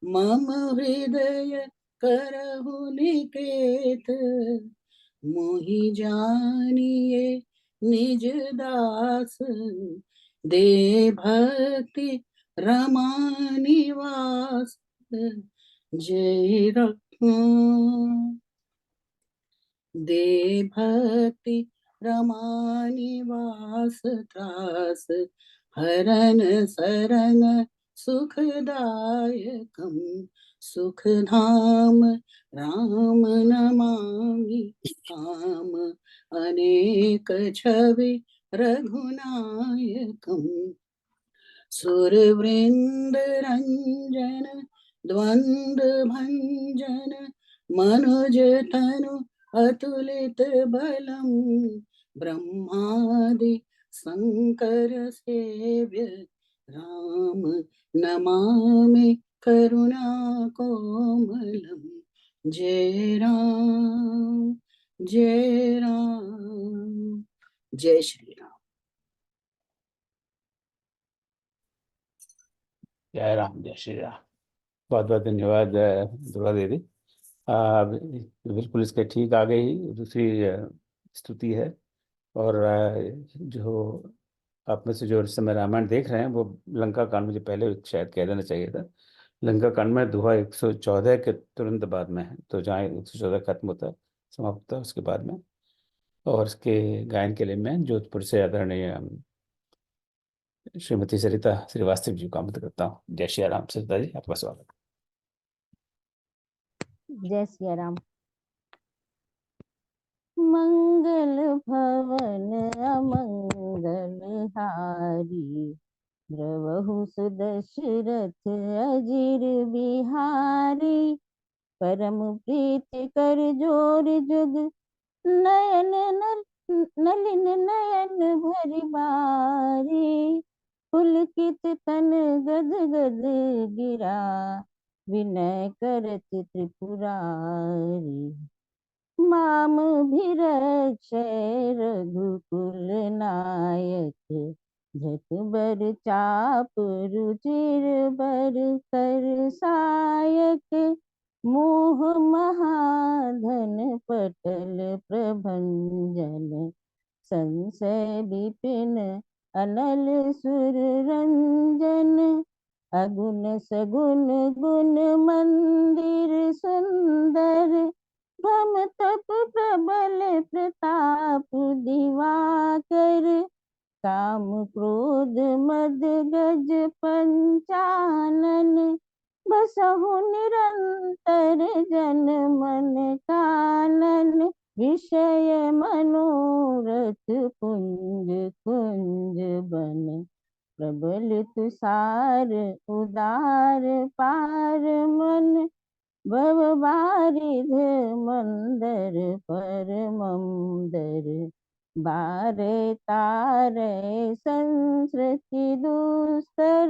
मम हृदय करहु निकेत। मोहि जानिए निज दास, दे भक्ति रमा निवास। जय राम। दे भक्ति रमा निवास, त्रास हरन सरन सुखदायकम। सुख धाम राम नमामि, काम अनेक छवि रघुनायकम। सुरवृंद रंजन द्वंद्व भंजन, मनुज तनु अतुलित बलम। ब्रह्मादि शंकर सेव्य, राम नमामि करुणाकोमलम। जय राम। जय राम। जय श्री राम। जय राम, जय श्री राम। बहुत बहुत धन्यवाद दुर्गा दीदी। बिल्कुल इसके ठीक आगे ही दूसरी स्तुति है। और जो आप में से जो इस समय रामायण देख रहे हैं वो लंका कांड, मुझे पहले शायद कह देना चाहिए था। लंका कांड में दोहा 114 के तुरंत बाद में है, तो जहाँ 114 खत्म होता है, समाप्त होता है, उसके बाद में। और इसके गायन के लिए मैं जोधपुर से आदरणीय श्रीमती सरिता श्रीवास्तव जी को आमंत्रित करता हूँ। जय श्री राम। सरिता जी, आपका स्वागत। जय सिया राम। मंगल भवन अमंगल हारी, द्रवहु सुदशरथ अजिर बिहारी। परम प्रीति कर जोर जुग, नयन नलिन नयन भरि बारी। पुलकित तन गद गद गिरा, विनय करत त्रिपुरारी। माम भिरक्षय रघुकुल नायक, झट बर चाप रुचिर बर कर सायक। मोह महाधन पटल प्रभंजन, संशय विपिन अनल सुर रंजन। अगुन सगुन गुण मंदिर सुंदर, भ्रम तप प्रबल प्रताप दिवाकर। काम क्रोध मद गज पंचानन, बसहु निरंतर जन मन कानन। विषय मनोरथ कुंज कुंज बन, प्रबल तुषार उदार पार मन। भव बारिध मंदर परमंदर, बारे तारे संस्कृति दुस्तर।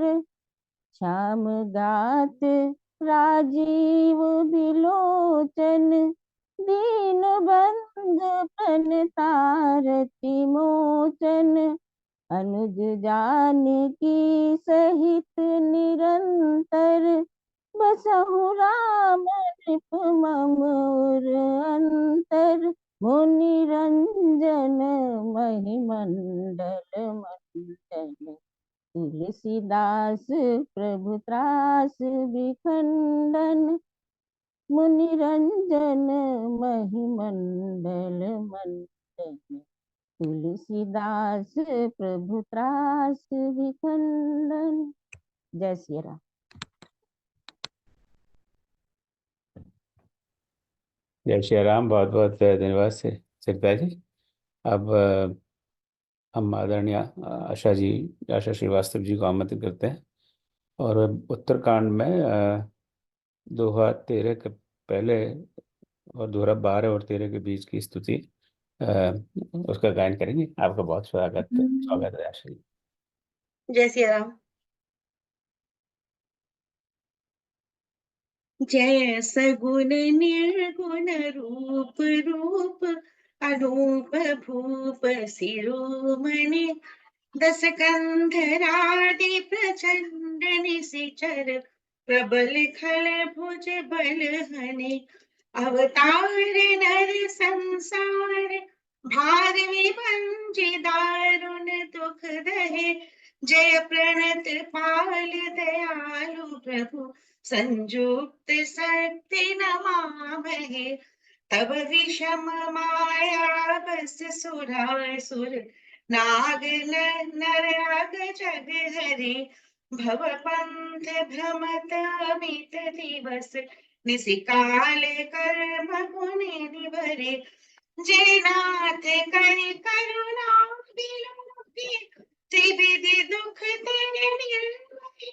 श्याम गात राजीव बिलोचन, दीन बंधु प्रणतारति मोचन। अनुज जानकी सहित निरंतर, बसहु राम नृप मम अंतर। मुनि रंजन महिमंडल मंडन, तुलसीदास प्रभु त्रास विखंडन। मुनि रंजन महिमंडल मंडन, तुलसीदास प्रभु त्रास विखंडन। जय श्री राम। जय श्री राम। बहुत बहुत धन्यवाद से सरिता जी। अब हम आदरणीय आशा श्रीवास्तव जी को आमंत्रित करते हैं और उत्तरकांड में दोहा 13 के पहले और दोहरा 12 और 13 के बीच की स्तुति उसका गायन करेंगे। आपका बहुत स्वागत है आशा जी। जय श्री राम। जय सगुण निर्गुण रूप रूप, अनूप भूप शिरोमणि। दस कंधरादि प्रचंड निशिचर, प्रबल खल भुज बल हनि। अवतार नर संसार, भार विभंजि दारुण दुख दहे। जय प्रणत पाल दयालु प्रभु, संयुक्त शक्ति नमामहे। तब विषम माया बस सुरासुर, नाग नरग जग हरे। भव पंथ भ्रमत अमित दिवस, निशिकाल कर्म पुनि निभरे। जय नाथ करि करुणा बिलोकी, त्रिविधि दुख ते निर्वहि।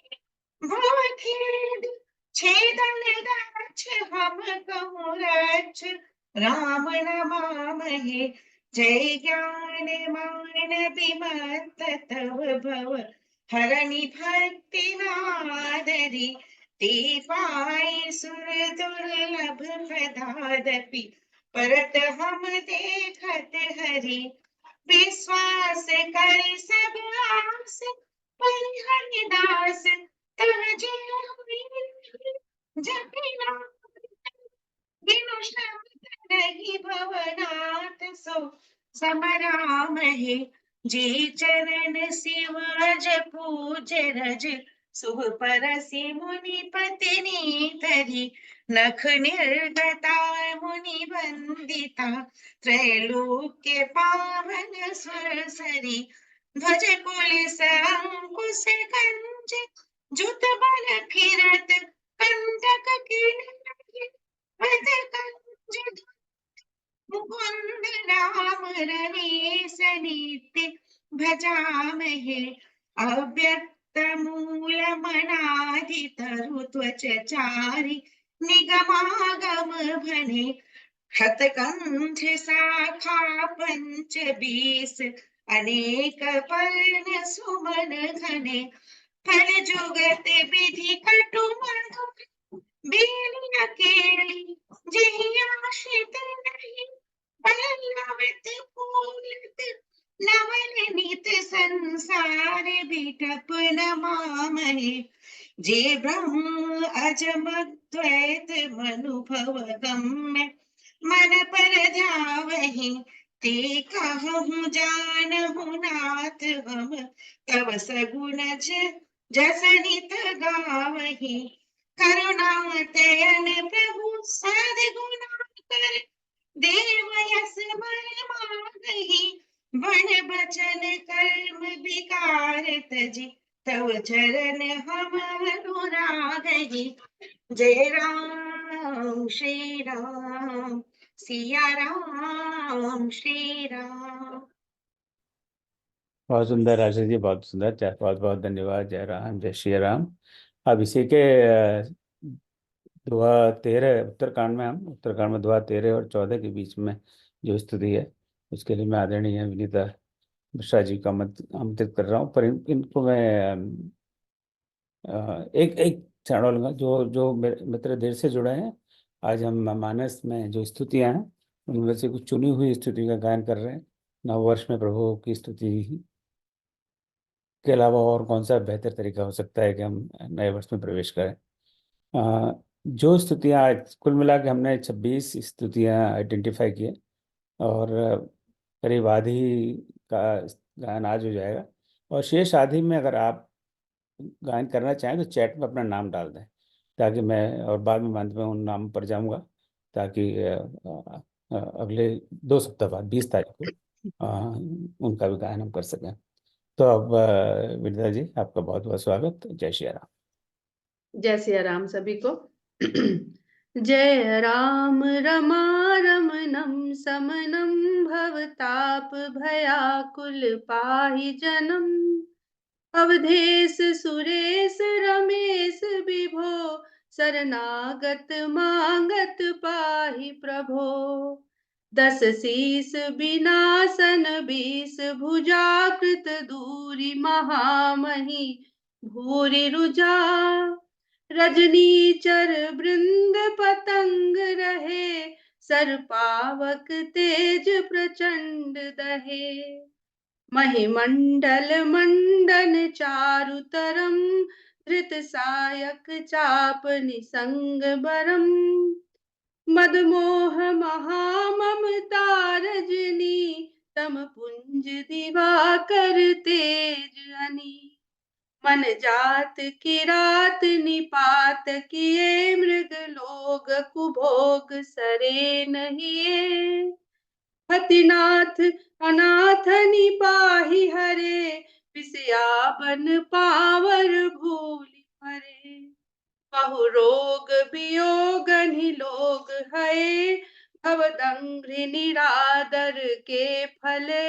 भव खेद छेदन दाक्ष, हम कहूँ रक्ष राम नमामहे। जय ज्ञान मान विमत तव भव, हरनि भक्ति नादरी। ते पाई सुर दुर्लभ प्रदादपि, परत हम देखत हरि। विश्वास कर सब आस, परिहरि दास तव जय हुई। जपि नाम बिनु शब्द नहीं भवनाथ, सो समरामहे। जी चरण शिव अज पूज रज, शुभ परसि मुनि पत्नी धरी। नख निर्गता मुनि वंदिता, त्रैलोक्य पावन सुरसरी। ध्वज कुलिस अंकुश कंज, जुत बल फिरत कंटक किनहि। पद कंज मुकुंद राम रमेश नित्य भजामहे। अव्यक्त मूल मनादि तरु त्वच चारि, निगमागम भने। शतकंठ शाखा पंच 20, अनेक पर्ण सुमन घने फल जुगत विधि कटु मधुर बेली अकेली जही आश्रित नहीं पल्लवित फूलत नवल नित संसार बिटप न मामहि जे ब्रह्म अजम द्वैत मनुभव गम्य मन पर ध्यावहि ते कहूँ जानहु नाथ हम तव सगुण जसनित गावहि करुणा तयन प्रभु सद्गुण कर देव यस बल मागहि बन बचन कर्म विकार तजि तव चरण हम अनुरागहि जय राम श्री राम सिया राम श्री राम। बहुत सुंदर राजा जी, बहुत सुंदर। बहुत बहुत धन्यवाद। जय राम, जय श्री राम। अब इसी के दुआ 13 उत्तरकांड में, हम उत्तरकांड में दुआ 13 और 14 के बीच में जो स्तुति है, उसके लिए मैं आदरणीय विनीता मिश्रा जी का आमंत्रित कर रहा हूँ। पर इनको मैं एक एक चरण लूंगा। जो जो मेरे मित्र देर से जुड़े हैं, आज हम मानस में जो स्तुतियाँ हैं उनमें से कुछ चुनी हुई स्तुति का गायन कर रहे हैं। नव वर्ष में प्रभु की स्तुति के अलावा और कौन सा बेहतर तरीका हो सकता है कि हम नए वर्ष में प्रवेश करें। जो स्तुतियाँ आज कुल मिला के हमने 26 स्तुतियाँ आइडेंटिफाई किए और करीब आधी का गायन आज हो जाएगा। और शेष आधी में अगर आप गायन करना चाहें तो चैट में अपना नाम डाल दें, ताकि मैं और बाद में अंत में उन नाम पर जाऊंगा, ताकि अगले 2 सप्ताह बाद 20 तारीख को उनका भी गायन हम कर सकें। तो अब विनीता जी, आपका बहुत बहुत स्वागत। जय श्री राम। जय सिया राम सभी को। जय राम रमा रमणम समनम भवताप भयाकुल पाहि जनम अवधेश सुरेश रमेश विभो शरणागत मांगत पाहि प्रभो 10 शीस विनाशन 20 भुजाकृत दूरी महामही भूरि रुजा रजनीचर वृंद पतंग रहे सर्पावक तेज प्रचंड दहे महिमंडल मंडन चारुतरम धृत सायक चाप निसंग बरम मदमोह महाममता रजनी तम पुंज दिवाकर तेज अनी मन जात किरात निपात किए मृग लोग कुभोग सरे नहीं हतिनाथ अनाथ निपाहि हरे विषयाबन पावर भूलि हरे बहु रोग वियोग निलोग है भवदंघ्रि निरादर के फले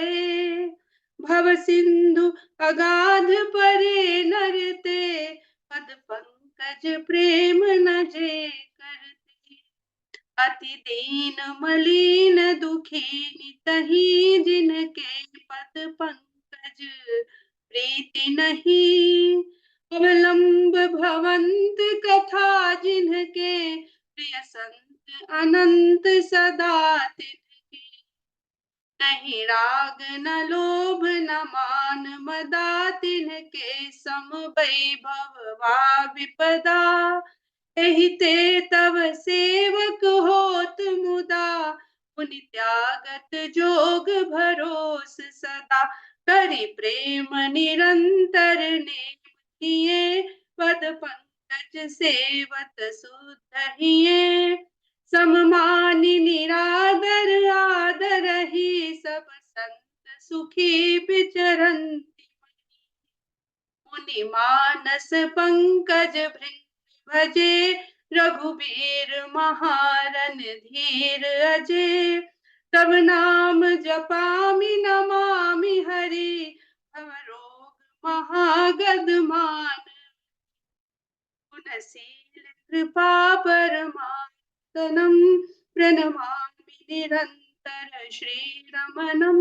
भव सिंधु अगाध परे नरते पद पंकज प्रेम न जे करते अति दीन मलिन दुखी नितहि जिनके पद पंकज प्रीति नहीं अवलंब भवंत कथा जिनके प्रिय संत अनंत सदा तिनके नहीं राग न लोभ न मान मदा तिनके सम वैभव वा विपदा एहि ते तव सेवक होत मुदा पुनि त्यागत जोग भरोस सदा करि प्रेम निरंतर नेम किए पद पंकज सेवत सुध हिये सममानि निरादर आदर ही सब संत सुखी विचरन्ति मुनि मानस पंकज भृंग भजे रघुबीर महारन धीर अजय तब नाम जपामि नमामि हरि भव रोग महागद मान गुणशील कृपा परमातनम प्रणमामि निरंतर श्री रमणम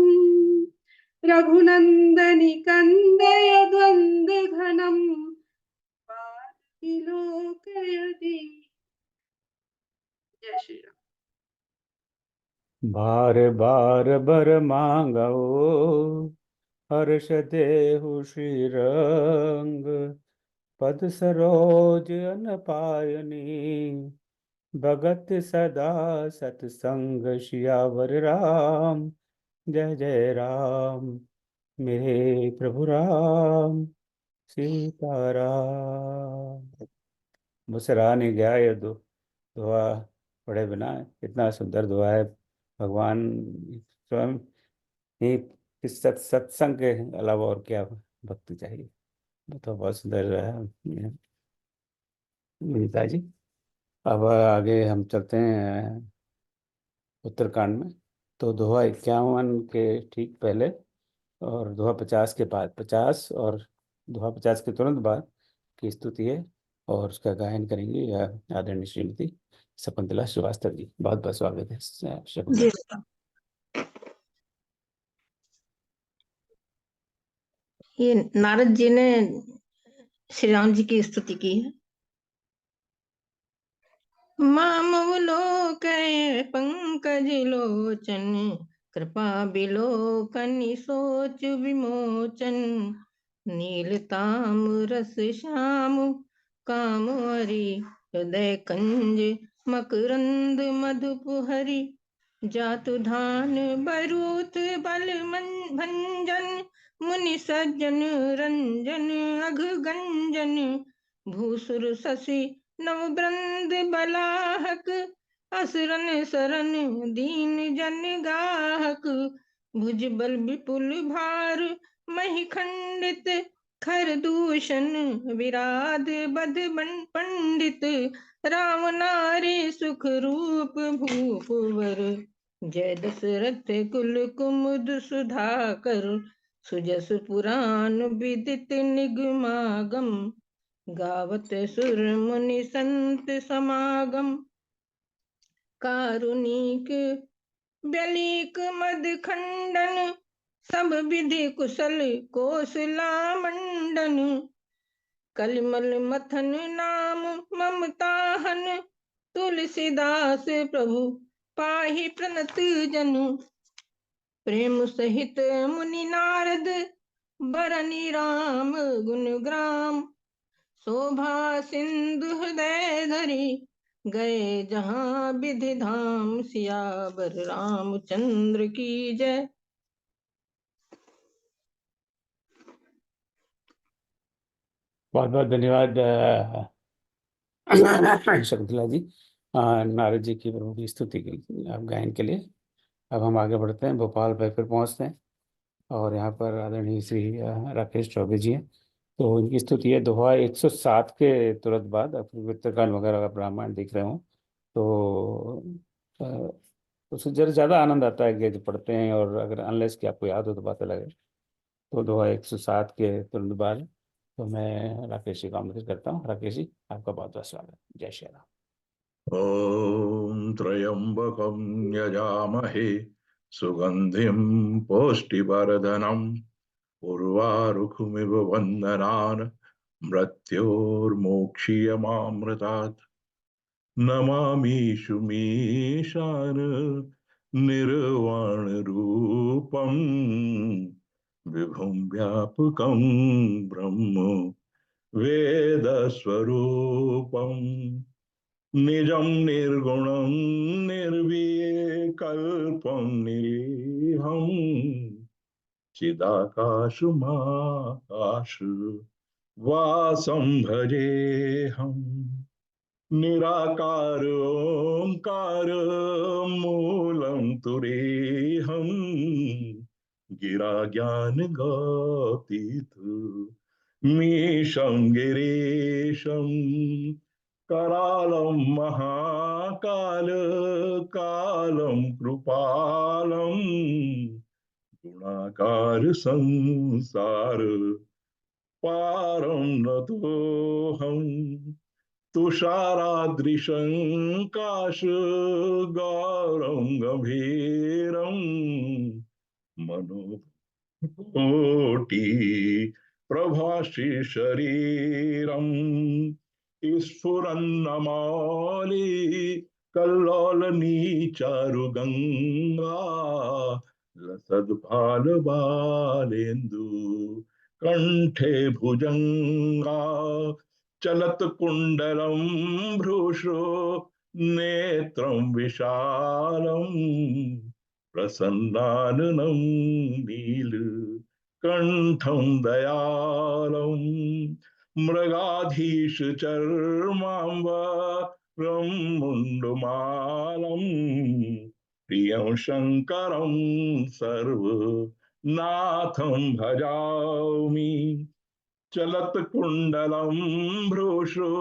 रघुनंदनि कंदय द्वंद्व घनम विलोकयति। जय श्री राम। बार बार बर मांगो हर्ष देहु श्री रंग पद सरोज अन पायनी भगत सदा सतसंग सियावर राम जय जय राम मेरे प्रभु राम सीताराम। मुझसे रहा नहीं गया ये दुआ पढ़े बिना। इतना सुंदर दुआ है। भगवान स्वयं ही इस सत्संग के अलावा और क्या भक्ति चाहिए। तो बहुत सुंदर है गीता जी। अब आगे हम चलते हैं उत्तरकांड में। तो दोहा 51 के ठीक पहले और दोहा 50 के बाद, 50 और दोहा 50 के तुरंत बाद की स्तुति है और उसका गायन करेंगी आदरणीय श्रीमती शकुंतला श्रीवास्तव जी। बहुत बहुत स्वागत है शकुंतला। ये नारद जी ने श्री राम जी की स्तुति की है। मामवलोकय पंकज लोचन कृपा बिलोकन सोच विमोचन नील ताम्रस श्याम कामवरी हृदय कंज मकरंद मधुपुहरी जातु धान बरूथ बल भंजन मुनि सज्जन रंजन अघ गंजन भूसुर शशि नवबृंद बलाहक असुरन सरन दीन जन गाहक भुज बल विपुल भार महि खंडित खर दूषण विराध बध पंडित राम नारी सुख रूप भूप वर जय दशरथ कुल कुमुद सुधाकर सुजस पुराण विदित निगमागम गावत सुर मुनि संत समागम कारुणिक व्यलीक मद खंडन सब विधि कुशल कोसला मंडन कलिमल मथन नाम ममताहन तुलसीदास प्रभु पाहि प्रणत जनु प्रेम सहित मुनि नारद बरनी राम गुण ग्राम शोभा सिंधु हृदय धरी गए जहाँ विधि धाम सियावर रामचंद्र की जय। बहुत बहुत धन्यवाद शकुंतला जी नारद जी की प्रभु की स्तुति के गायन के लिए। अब हम आगे बढ़ते हैं, भोपाल पे फिर पहुंचते हैं और यहाँ पर आदरणीय श्री राकेश चौबे जी हैं। तो इनकी स्तुति है दोहा 107 के तुरंत बाद। उत्तरकांड वगैरह का रामायण दिख रहे हो तो उससे जरा ज़्यादा आनंद आता है कि जो पढ़ते हैं, और अगर अनलेस कि आपको याद हो तो बात अलग है। तो दोहा 107 के तुरंत बाद तो मैं राकेश जी को आमंत्रित करता हूँ। राकेश जी, आपका बहुत बहुत स्वागत। जय श्री राम। ॐ त्र्यम्बकं यजामहे सुगन्धिं पुष्टिवर्धनम् उर्वारुकमिव वन्दनान् मृत्योर्मोक्षीयमामृतात् नमामि शुमीशान निर्वाणरूपं विभुं व्यापकं ब्रह्म वेदस्वरूपम् निजं निर्गुणं निर्विकल्पं निरीहं चिदाकाशमाकाश वासं भजेऽहम् निराकार ओंकार मूलं तुरीहं गिरा ज्ञान गौतीत मीशं गिरीशं करालं महाकाल कालं कृपालं गुणाकार संसार पारं नतोऽहम् तुषारादृशं काशगौरं गभीरं कोटि प्रभाषि शरीरम् स्फुरन्नमाली कल्लोलनी चारुगंगा लसद्भालबालेन्दु कंठे भुजंगा चलत कुंडलम भ्रूषो नेत्रं विशालम् प्रसन्नाननं नीलकण्ठं दयालम् मृगाधीश चर्माम्बरं मुण्डमालं प्रियं शङ्करं सर्वनाथं भजामि चलत कुंडलम भ्रूषो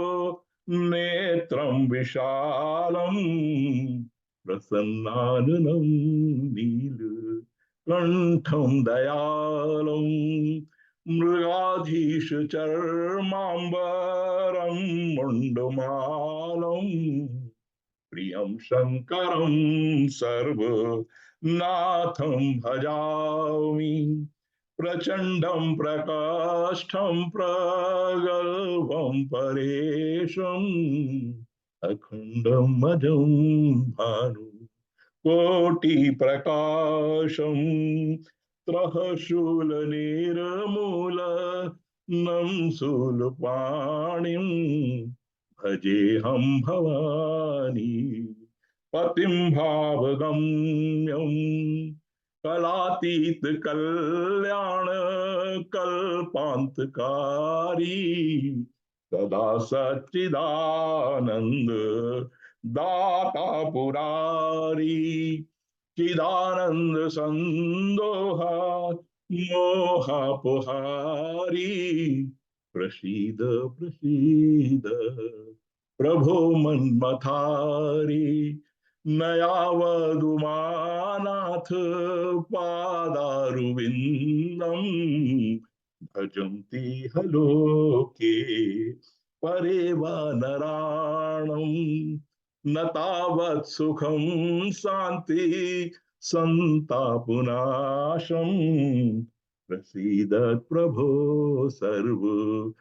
नेत्रं विशालम् प्रसन्नाननं नीलकण्ठं दयालम् मृगाधीश चर्माम्बरं मुण्डमालं प्रियं शङ्करं सर्वनाथं भजामि प्रचंडं प्रकाष्ठं प्रगल्भं परेशम् अखंडं मजं भानु कोटि प्रकाशम् त्रहशूलनिर्मूल नं शूलपाणिं भजेऽहं भवानी पतिं भावगम्यम् कलातीत कल्याण कल्पांतकारी सदा सच्चिदानंद दाता पुरारी चिदानंद संदोहा मोहापुहारी प्रसीद प्रसीद प्रभो मन्मथारी नयावधुमानाथ पादारुविन्दं भजन्ति हलोके परे वानराणं न तावत् सुखं शान्ति संतापनाशं प्रसीदत् प्रभो सर्वभूताधिवासम्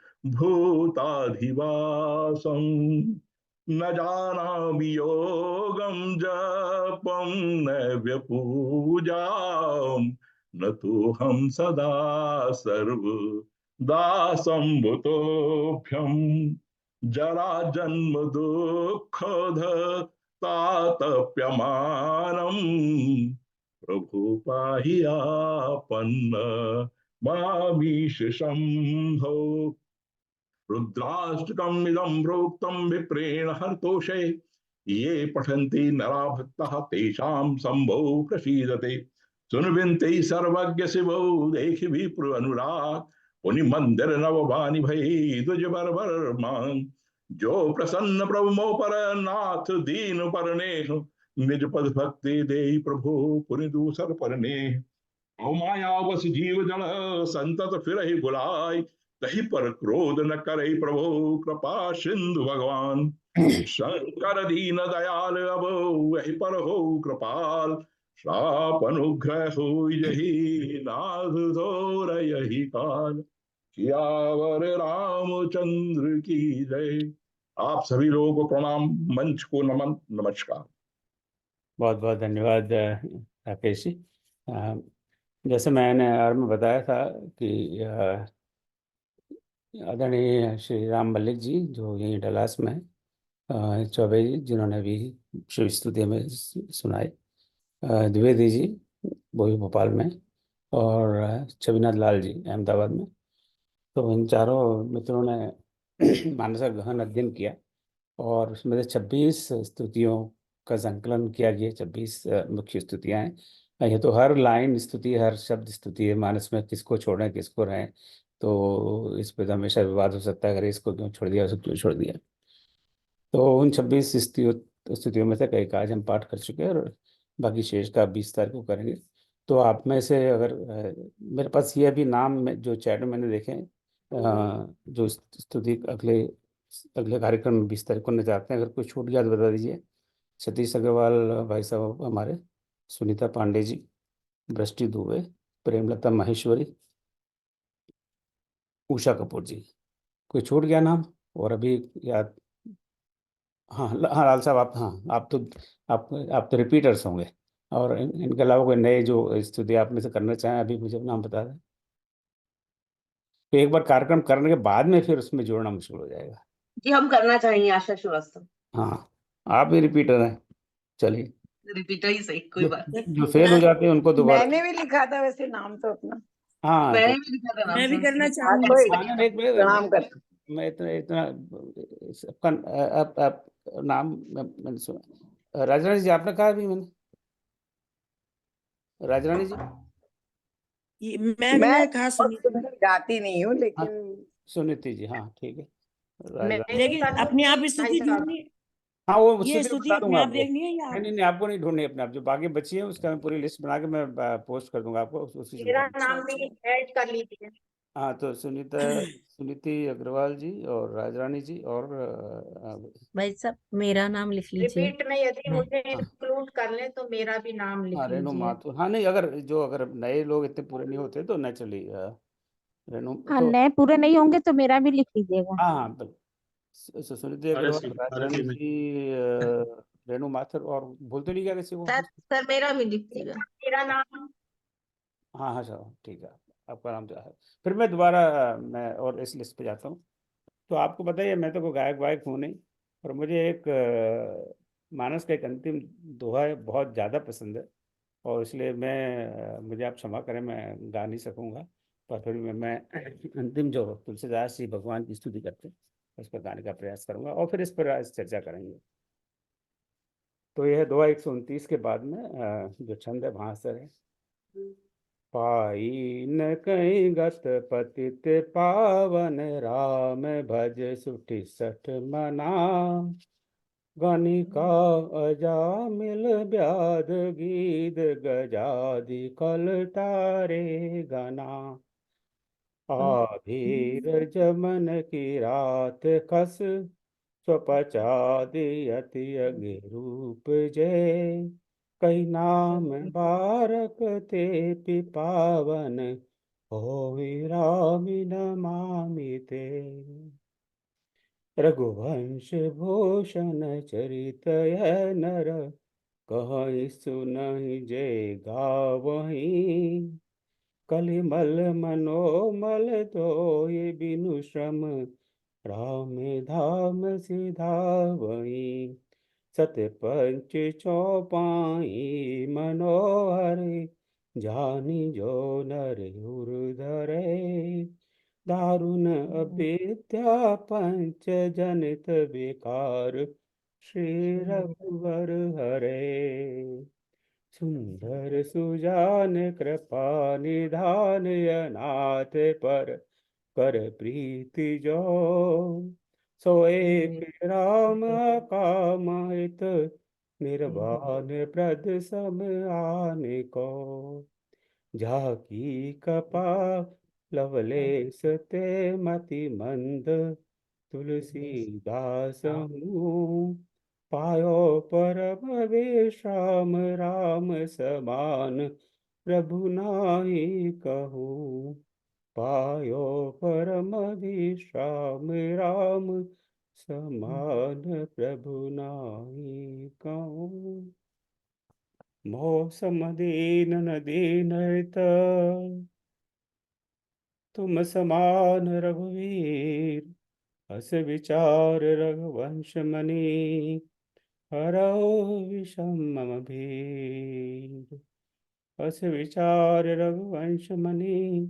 न जानामि योगं जपं नैव्यपूजां न तोऽहं सदा सर्वदा सम्भुतोऽभ्यं जरा जन्म दुःखद तातप्यमानं प्रभु पाहि आपन्न मामीश शंभो रुद्राष्टकम् इदं प्रोक्तं विप्रेण हरतोषे ये पठन्ति नरा भक्ताः तेषां शंभो प्रसीदते सुनविन्ते सर्वज्ञ शिवो देखि विप्र अनुराग पुनि मंदिर नववानि भई द्विज बरबर मान जो प्रसन्न प्रभु मो पर नाथ दीन परनेह निज पद भक्ति दे प्रभु पुनि दूसर परनेह औ माया वस जीव जन संतत फिरहि बुलाय कहीं पर क्रोध न करे प्रभु कृपा सिंधु भगवान शंकर दीन दयाल अब वही पर हो कृपाल श्राप अनुग्रह हो यही नाथ धोर यही काल सियावर रामचंद्र की जय। आप सभी लोगों को प्रणाम, मंच को नमन, नमस्कार। बहुत बहुत धन्यवाद राकेश जी। जैसे मैंने आरंभ में बताया था कि आदरणीय श्री राम मल्लिक जी जो यहीं डलास में हैं, चौबे जी जिन्होंने अभी शिव स्तुति में सुनाए, द्विवेदी जी वो भी भोपाल में, और छविनाथ लाल जी अहमदाबाद में। तो इन चारों मित्रों ने मानस का गहन अध्ययन किया और उसमें से 26 स्तुतियों का संकलन किया गया। 26 मुख्य स्तुतियाँ हैं। ये तो हर लाइन स्तुति, हर शब्द स्तुति है। मानस में किसको छोड़ें किसको रहें, तो इस पर तो हमेशा विवाद हो सकता है, अगर इसको क्यों छोड़ दिया, उसको क्यों छोड़ दिया। तो उन 26 स्तुतियों में से कई का आज हम पाठ कर चुके हैं और बाकी शेष का 20 तारीख को करेंगे। तो आप में से अगर मेरे पास ये अभी नाम में जो चैट में मैंने देखे जो स्तुति अगले कार्यक्रम में 20 तारीख को न चाहते हैं, अगर कोई छूट गया तो बता दीजिए। सतीश अग्रवाल भाई साहब हमारे, सुनीता पांडे जी, बृष्टि दुबे, प्रेमलता माहेश्वरी, उषा कपूर जी। कोई छूट गया नाम? और अभी याद? हाँ हाँ लाल साहब, आप, हाँ आप तो रिपीटर्स होंगे। और इनके अलावा कोई नए जो स्तुति आप में से करना चाहें, अभी मुझे नाम बता दें। तो एक बार कार्यक्रम करने के बाद में फिर उसमें जोड़ना मुश्किल हो जाएगा। जी हम करना चाहेंगे आशा श्रीवास्तव। हाँ, आप भी रिपीटर हैं, चलिए। रिपीटर ही सही, कोई बात नहीं। जो फेल हो जाते हैं उनको दोबारा। मैंने भी लिखा था वैसे नाम तो अपना। हाँ मैंने तो भी लिखा था नाम मैं भी सुन करना हाँ चाहूंगी। कोई हाँ, नहीं, प्रणाम करता मैं इतना इतना सबका आप नाम मैंने सुना। राजरानी जी आपने कहा अभी मैंने, राजरानी जी। मैं कहा बहुत सुनी, सुंदर गाती नहीं हूँ हाँ, लेकिन सुनीति जी, हाँ ठीक है। राजरानी, लेकिन अपने आप स्तुति ढूंढनी, हाँ वो ये उससे स्तुति बता अपने दूंगा आप आपको। देखनी है या नहीं नहीं नहीं, आपको नहीं ढूंढनी अपने आप, जो बाकी बची है उसका मैं पूरी लिस्ट बना के मैं पोस्ट कर दूंगा आपको, उसी चिंता मेरा नहीं। नाम भी ऐड कर लीजिए। हाँ तो सुनीति अग्रवाल जी और राजरानी जी और भाई साहब मेरा नाम लिख लीजिए। रिपीट में यदि मुझे हाँ इंक्लूड कर ले तो मेरा भी नाम लिख हाँ, रेणु लीजिए। माथुर। हाँ नहीं, अगर नए लोग इतने पूरे नहीं होते तो नेचुरली रेणु हाँ तो, नए पूरे नहीं होंगे तो मेरा भी लिख लीजिएगा। हाँ हाँ सुनीति आरएस अग्रवाल, राजरानी में जी, रेणु माथुर, और भूलते नहीं क्या किसी को? सर मेरा भी लिख दीजिएगा। मेरा नाम हाँ हाँ चलो ठीक है, आपका नाम तो है। फिर मैं दोबारा मैं और इस लिस्ट पे जाता हूँ। तो आपको पता ही है, मैं तो कोई गायक वायक हूँ नहीं, और मुझे एक मानस का एक अंतिम दोहा है, बहुत ज़्यादा पसंद है। और इसलिए मुझे आप क्षमा करें, मैं गा नहीं सकूँगा, पर फिर मैं अंतिम जो तुलसीदास जी भगवान की स्तुति करते हैं उस पर गाने का प्रयास करूँगा, और फिर इस पर आज चर्चा करेंगे। तो यह दोहा 129 के बाद में जो छंद है भास्कर है। पाई न कहीं गत पतित पावन, राम भज सुठी सठ मना। गणिका अजामिल ब्याद गीत, गजादि कल तारे गना। आधीर जमन की रात खस, स्वपचादि अति अग्नि रूप जय। कई नाम बारक ते पिपावन, होई राम नमामि ते। रघुवंश भूषण चरित यह नर, कहि सुनहि जय गावहीं। कलिमल मनोमल धोय बिनु श्रम, राम धाम सिधावहीं। सतपंच चौपाई मनोहर, जानी जो नर धरे। दारुण अविद्या पंच जनित विकार, श्री रघुवर हरे। सुंदर सुजान कृपा निधान, अनाथ पर कर प्रीति जो। सोए राम कामित, निर्वाण प्रद सम आने को। झाकी कपा लवलेश ते मति मंद, तुलसीदास हूँ पायो परम विश्राम। राम समान प्रभु नाहि कहूँ, पायो परम विश्राम। राम समान प्रभु नाहि कहूँ। मौसम दीन न दीनत, तुम समान रघुवीर। अस विचार रघुवंश मणि, हरौ विषम मम भीर। अस विचार रघुवंश मणि,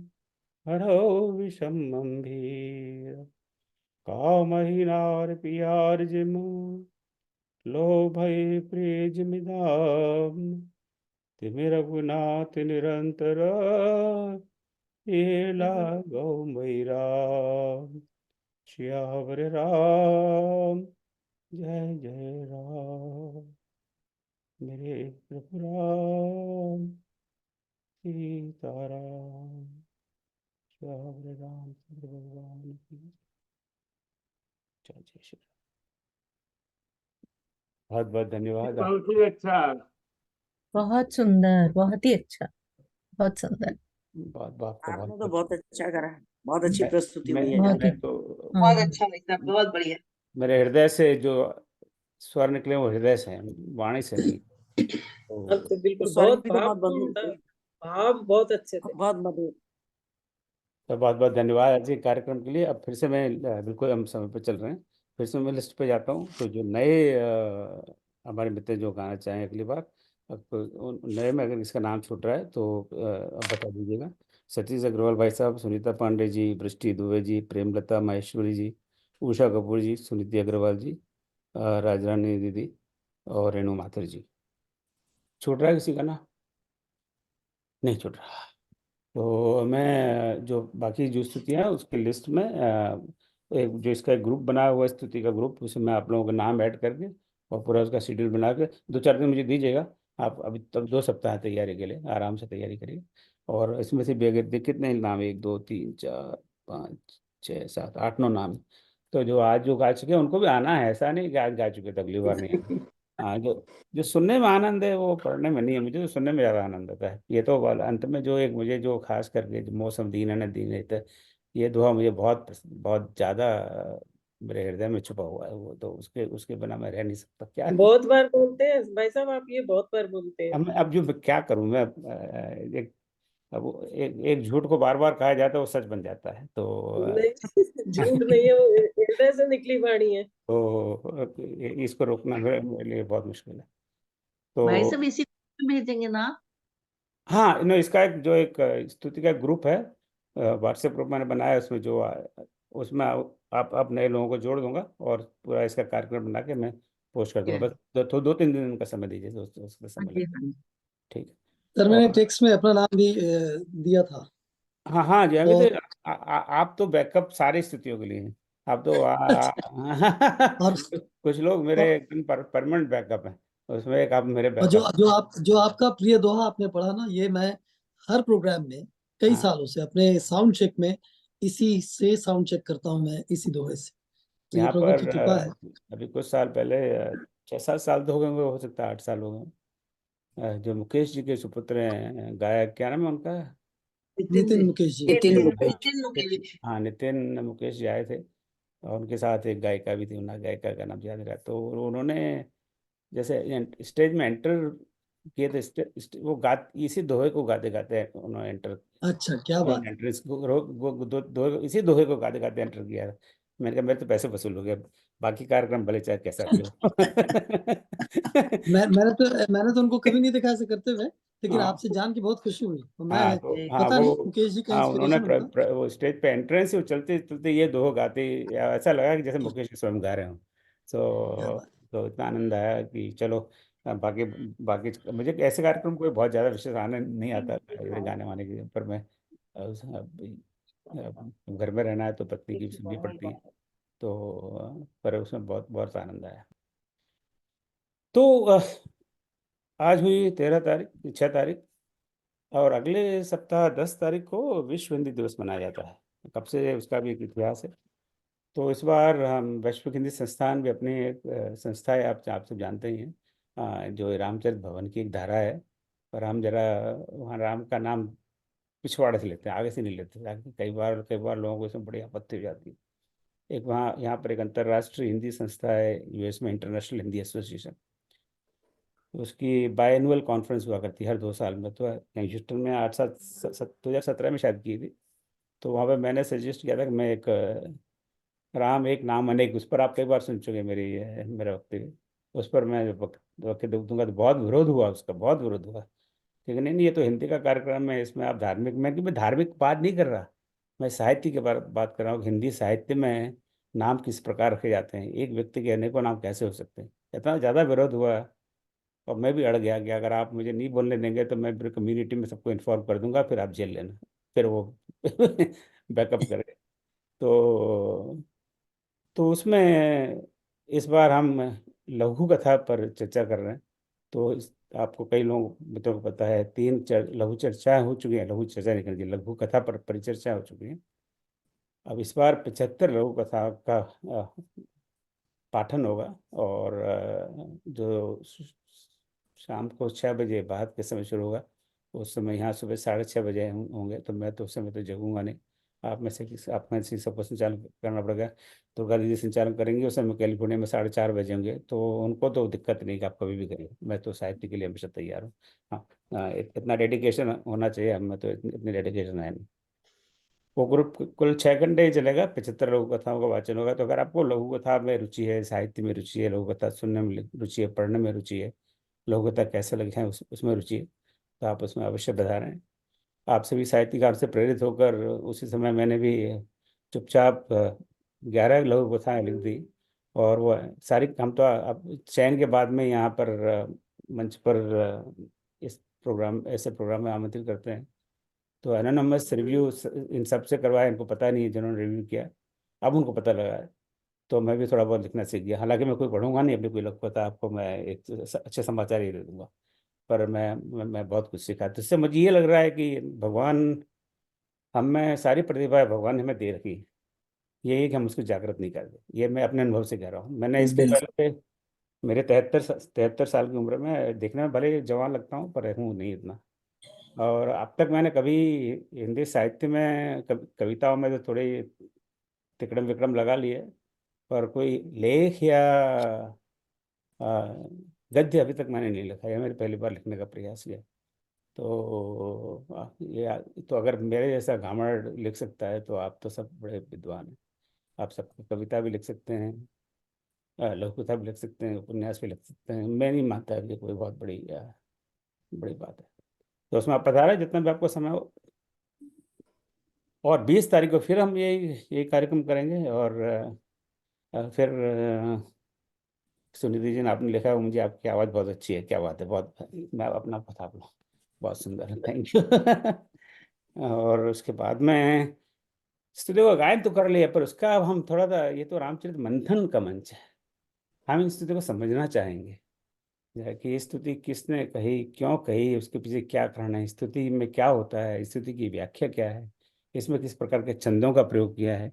हरौ विषम मम भीर। कामहि नार पियार जिमु, लोभय प्रिय जिमिदाम। तिमि रघुनाथ निरंतर, ये लागो मैराम। श्यावर राम, जय जय राम। मेरे प्रभु राम, सीताराम। श्यावर रामचंद्र भगवान की जय। जय श्री राम। बहुत बहुत धन्यवाद। बहुत ही अच्छा। बहुत सुंदर, बहुत ही अच्छा, बहुत सुंदर। बहुत बहुत का आपने बहुत तो बहुत अच्छा करा, बहुत अच्छी मैं प्रस्तुति मैं हुई है हाँ जनाब। कि मैं तो बहुत हाँ, अच्छा लगता, बहुत बढ़िया। मेरे हृदय से जो स्वर निकले वो हृदय से हैं, वाणी से नहीं। अब तो तो बिल्कुल स्वर बहुत भी तो बहुत भावपूर्ण मधुर था, थे, भाव बहुत अच्छे थे। बहुत मधुर। बहुत बहुत धन्यवाद आज के कार्यक्रम के लिए। अब फिर से मैं बिल्कुल हम समय पर चल रहे हैं, फिर से मैं लिस्ट पे जाता हूँ। तो जो नए हमारे मित्र जो गाना चाहें अगली बार, अब तो उन नए में अगर इसका नाम छूट रहा है तो अब बता दीजिएगा। सतीश अग्रवाल भाई साहब, सुनीता पांडे जी, वृष्टि दुबे जी, प्रेमलता माहेश्वरी जी, उषा कपूर जी, सुनीति अग्रवाल जी, राजरानी दीदी और रेणु माथुर जी। छूट रहा है किसी का ना? नहीं छूट रहा। तो मैं जो बाकी जो स्तुतियाँ हैं उसकी लिस्ट में एक जो इसका एक ग्रुप बनाया हुआ है, स्तुति का ग्रुप, उसमें आप लोगों का नाम ऐड करके और पूरा उसका शेड्यूल बना के 2-4 दिन मुझे दीजिएगा। आप अभी तब 2 सप्ताह तैयारी के लिए आराम से तैयारी करिए। और इसमें से भी अगर कितने नाम है, 1 2 3 4 5 6 7 8 9 नाम है। तो जो गा चुके हैं उनको भी आना है, ऐसा नहीं कि आज गा चुके तो अगली बार नहीं आना। हाँ, जो जो सुनने में आनंद है वो पढ़ने में नहीं है। मुझे तो सुनने में ज़्यादा आनंद आता है। ये तो अंत में जो एक मुझे जो खास करके जो मौसम दीन है न दीन है, ये दुआ मुझे बहुत बहुत ज़्यादा मेरे हृदय में छुपा हुआ है। वो तो उसके उसके बिना मैं रह नहीं सकता। क्या बहुत बार बोलते हैं भाई साहब, आप ये बहुत बार बोलते हैं। अब जो मैं क्या करूं मैं, एक अब एक झूठ को बार बार कहा जाता है वो सच बन जाता है। नहीं, झूठ नहीं है, वो हृदय से निकली वाणी है। इसको रोकना मेरे लिए बहुत मुश्किल है। भाई तो साहब इसी में भेजेंगे ना? हाँ, इसका एक स्तुति का ग्रुप है, व्हाट्सएप ग्रुप मैंने बनाया है। उसमें उसमें आप नए लोगों को जोड़ दूंगा और पूरा इसका कार्यक्रम बना के मैं पोस्ट कर दूंगा। बस 2-3 दिन का समय दीजिए, दोस्तों, उसका हाँ समय जी, लगेगा। हाँ जी। ठीक है। सर मैंने और टेक्स्ट में अपना नाम भी दिया था। हाँ हाँ जी, अभी और तो आप तो बैकअप सारी स्थितियों के लिए हैं। आप तो अच्छा, और कुछ लोग मेरे और एकदम परमानेंट बैकअप हैं। उसमें एक आप मेरे और बैकअप। जो आपका प्रिय दोहा आपने पढ़ा ना, ये मैं हर प्रोग्राम में कई हाँ, सालों से अपने साउंड चेक में इसी से साउंड चेक करता हूँ मैं, इसी दोहे से। तो ये यहाँ प्रभु की पर कृपा है। अभी कुछ साल पहले 6-7 साल तो हो गए होंगे, हो सकता है 8 साल हो गए। जो मुकेश जी के सुपुत्र हैं, गायक, क्या नाम है उनका? नितिन नितिन जी, मुकेश जी। नितिन नितिन मुकेश। नितिन मुकेश। हाँ, नितिन मुकेश जी आए थे। और उनके साथ एक गायिका भी थी, उन्हें गायिका का नाम याद नहीं रहा। तो उन्होंने जैसे स्टेज में एंटर किए थे, वो गा इसी दोहे को गाते गाते उन्होंने एंटर, अच्छा, क्या बात। उन्होंने एंट्रेंस को इसी दोहे को गाते गाते एंटर किया था। मैंने कहा मेरे तो पैसे वसूल हो गए, बाकी कार्यक्रम भले चाहे कैसा भी हो। मैंने तो उनको कभी नहीं देखा ऐसे करते हुए, लेकिन हाँ आपसे जान के बहुत खुशी हुई। तो हाँ, मैं, तो जी। हाँ पता नहीं मुकेश जी का हाँ, उन्होंने इंस्पिरेशन होगा। वो स्टेज पे एंट्रेंस ही चलते चलते ये दोहो गाते, ऐसा लगा कि जैसे मुकेश जी स्वयं गा रहे हो। क्या तो बात। तो इतना आनंद आया कि चलो। बाकी बाकी मुझे ऐसे कार्यक्रम कोई बहुत ज़्यादा विशेष आनंद नहीं आता जैसे गाने वाने के पर मैं घर में रहना है तो पत्नी की सुननी पड़ती है। तो पर उसमें बहुत बहुत आनंद आया। तो आज हुई 13 तारीख, 6 तारीख, और अगले सप्ताह 10 तारीख को विश्व हिंदी दिवस मनाया जाता है। कब से उसका भी एक इतिहास है। तो इस बार हम वैश्विक हिंदी संस्थान भी अपनी एक संस्था है, आप सब जानते ही हैं, जो रामचरित भवन की एक धारा है। पर हम जरा वहाँ राम का नाम पिछवाड़े से लेते हैं, आगे से नहीं लेते, ताकि कई बार लोगों को इसमें बड़ी आपत्ति हो जाती है। एक वहाँ यहाँ पर एक अंतर्राष्ट्रीय हिंदी संस्था है यूएस में, इंटरनेशनल हिंदी एसोसिएशन। उसकी बाय एनुअल कॉन्फ्रेंस हुआ करती है हर 2 साल में। तो ह्यूस्टन में 2017 में शायद की थी। तो वहाँ पे मैंने सजेस्ट किया था कि मैं एक राम एक नाम अनेक, उस पर आप कई बार सुन चुके मेरा वक्तव्य। उस पर मैं वक्तव्य दूंगा तो बहुत विरोध हुआ, उसका बहुत विरोध हुआ। लेकिन नहीं, ये तो हिंदी का कार्यक्रम है, इसमें आप धार्मिक, मैं धार्मिक बात नहीं कर रहा, मैं साहित्य की बात कर रहा हूँ कि हिंदी साहित्य में नाम किस प्रकार रखे जाते हैं, एक व्यक्ति के अनेकों नाम कैसे हो सकते हैं। इतना ज़्यादा विरोध हुआ। और मैं भी अड़ गया कि अगर आप मुझे नहीं बोलने देंगे तो मैं फिर कम्युनिटी में सबको इन्फॉर्म कर दूंगा, फिर आप झेल लेना। फिर वो बैकअप करे। तो उसमें इस बार हम लघु कथा पर चर्चा कर रहे हैं। तो आपको कई लोग मित्रों को पता है, 3 लघु चर्चाएं हो चुकी हैं, लघु चर्चा नहीं करनी, लघु कथा पर परिचर्चा हो चुकी है। अब इस बार 75 लघु कथा का पाठन होगा। और जो शाम को 6 बजे बाद के समय शुरू होगा, उस समय यहाँ सुबह 6:30 बजे होंगे, तो मैं तो उस समय तो जगूंगा नहीं। आप में से सबको संचालन करना पड़ेगा। दुर्गा दीदी संचालन करेंगे, उस समय कैलिफोर्निया में 4:30 बजे होंगे, तो उनको तो दिक्कत नहीं कि आप कभी भी करिए, मैं तो साहित्य के लिए हमेशा तैयार हूँ। हाँ, इतना डेडिकेशन होना चाहिए हमें, तो इतनी डेडिकेशन है नहीं। वो ग्रुप कुल 6 घंटे ही चलेगा, 75 लघु कथाओं का वाचन होगा। तो अगर आपको लघु कथा में रुचि है, साहित्य में रुचि है, लघु कथा सुनने में रुचि है, पढ़ने में रुचि है, लघु कथा कैसे लिखे हैं उसमें रुचि है, तो आप उसमें अवश्य पधारें। आप सभी साहित्यकार से प्रेरित होकर उसी समय मैंने भी चुपचाप 11 लघु कथाएं लिख दी। और वो सारी हम तो अब चयन के बाद में यहाँ पर मंच पर इस प्रोग्राम ऐसे प्रोग्राम में आमंत्रित करते हैं। तो एनोनमस रिव्यू इन सब से करवाया, इनको पता नहीं है जिन्होंने रिव्यू किया, अब उनको पता लगा है। तो मैं भी थोड़ा बहुत लिखना सीख गया। हालांकि मैं कोई पढ़ूंगा नहीं, अपनी कोई लघु कथा आपको मैं एक अच्छे समाचार ही दे दूंगा, पर मैं बहुत कुछ सीखा। तो इससे मुझे ये लग रहा है कि भगवान हम में सारी प्रतिभा भगवान ने हमें दे रखी है, ये है कि हम उसको जागृत नहीं करते। ये मैं अपने अनुभव से कह रहा हूँ। मैंने इसके पहले मेरे 73 साल की उम्र में, देखने में भले जवान लगता हूँ पर हूँ नहीं इतना। और अब तक मैंने कभी हिंदी साहित्य में कविताओं में तो थोड़े तिकड़म विक्रम लगा लिए, पर कोई लेख या गद्य अभी तक मैंने नहीं लिखा है। मेरी पहली बार लिखने का प्रयास किया। तो ये तो अगर मेरे जैसा घामड़ लिख सकता है, तो आप तो सब बड़े विद्वान हैं। आप सब कविता भी लिख सकते हैं, लघु कथा भी लिख सकते हैं, उपन्यास भी लिख सकते हैं। मैं नहीं मानता है कि कोई बहुत बड़ी बात है। तो उसमें आप पधारें जितना भी आपको समय हो। और 20 तारीख को फिर हम यही कार्यक्रम करेंगे। और फिर सुनिधि जी ने आपने लिखा है, मुझे आपकी आवाज़ बहुत अच्छी है। क्या बात है, बहुत, मैं अपना बता दूँ, बहुत सुंदर है, थैंक यू। और उसके बाद में स्तुतियों का गायन तो कर लिया, पर उसका अब हम थोड़ा सा, ये तो रामचरित मंथन का मंच है, हम इन स्तुतियों को समझना चाहेंगे कि ये स्तुति किसने कही, क्यों कही, उसके पीछे क्या कारण है, स्तुति में क्या होता है, स्तुति की व्याख्या क्या है, इसमें किस प्रकार के छंदों का प्रयोग किया है।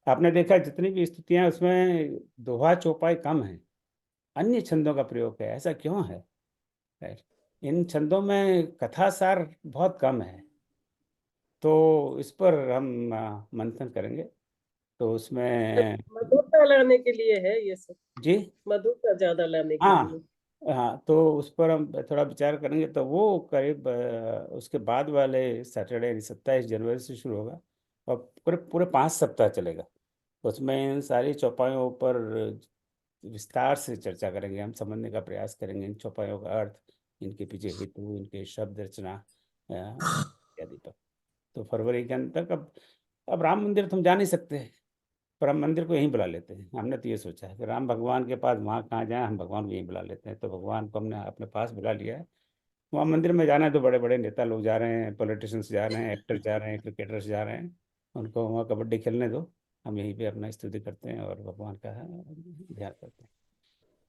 आपने देखा जितनी भी स्तुतियां, उसमें दोहा चौपाई कम है, अन्य छंदों का प्रयोग है। ऐसा क्यों है? इन छंदों में कथासार बहुत कम है। तो इस पर हम मंथन करेंगे। तो उसमें मधुरता लाने के लिए है ये सब, जी, मधुरता ज्यादा लाने के हाँ लिए। हाँ, तो उस पर हम थोड़ा विचार करेंगे। तो वो करीब उसके बाद वाले सैटरडे, 27 जनवरी से शुरू होगा और पूरे पूरे 5 सप्ताह चलेगा। उसमें इन सारी चौपाइयों पर विस्तार से चर्चा करेंगे, हम समझने का प्रयास करेंगे इन चौपाइयों का अर्थ, इनके पीछे हेतु, इनके शब्द रचना इत्यादि पर। तो फरवरी के अंत तक अब राम मंदिर तो हम जा नहीं सकते, पर हम मंदिर को यहीं बुला लेते हैं। हमने तो ये सोचा है कि राम भगवान के पास वहाँ कहाँ जाए, हम भगवान को यहीं बुला लेते हैं। तो भगवान को हमने अपने पास बुला लिया है। वहाँ मंदिर में जाना है तो बड़े बड़े नेता लोग जा रहे हैं, पॉलिटिशियंस जा रहे हैं, एक्टर जा रहे हैं, क्रिकेटर्स जा रहे हैं, उनको वहाँ कबड्डी खेलने दो, हम यहीं पे अपना स्तुति करते हैं और भगवान का ध्यान करते हैं।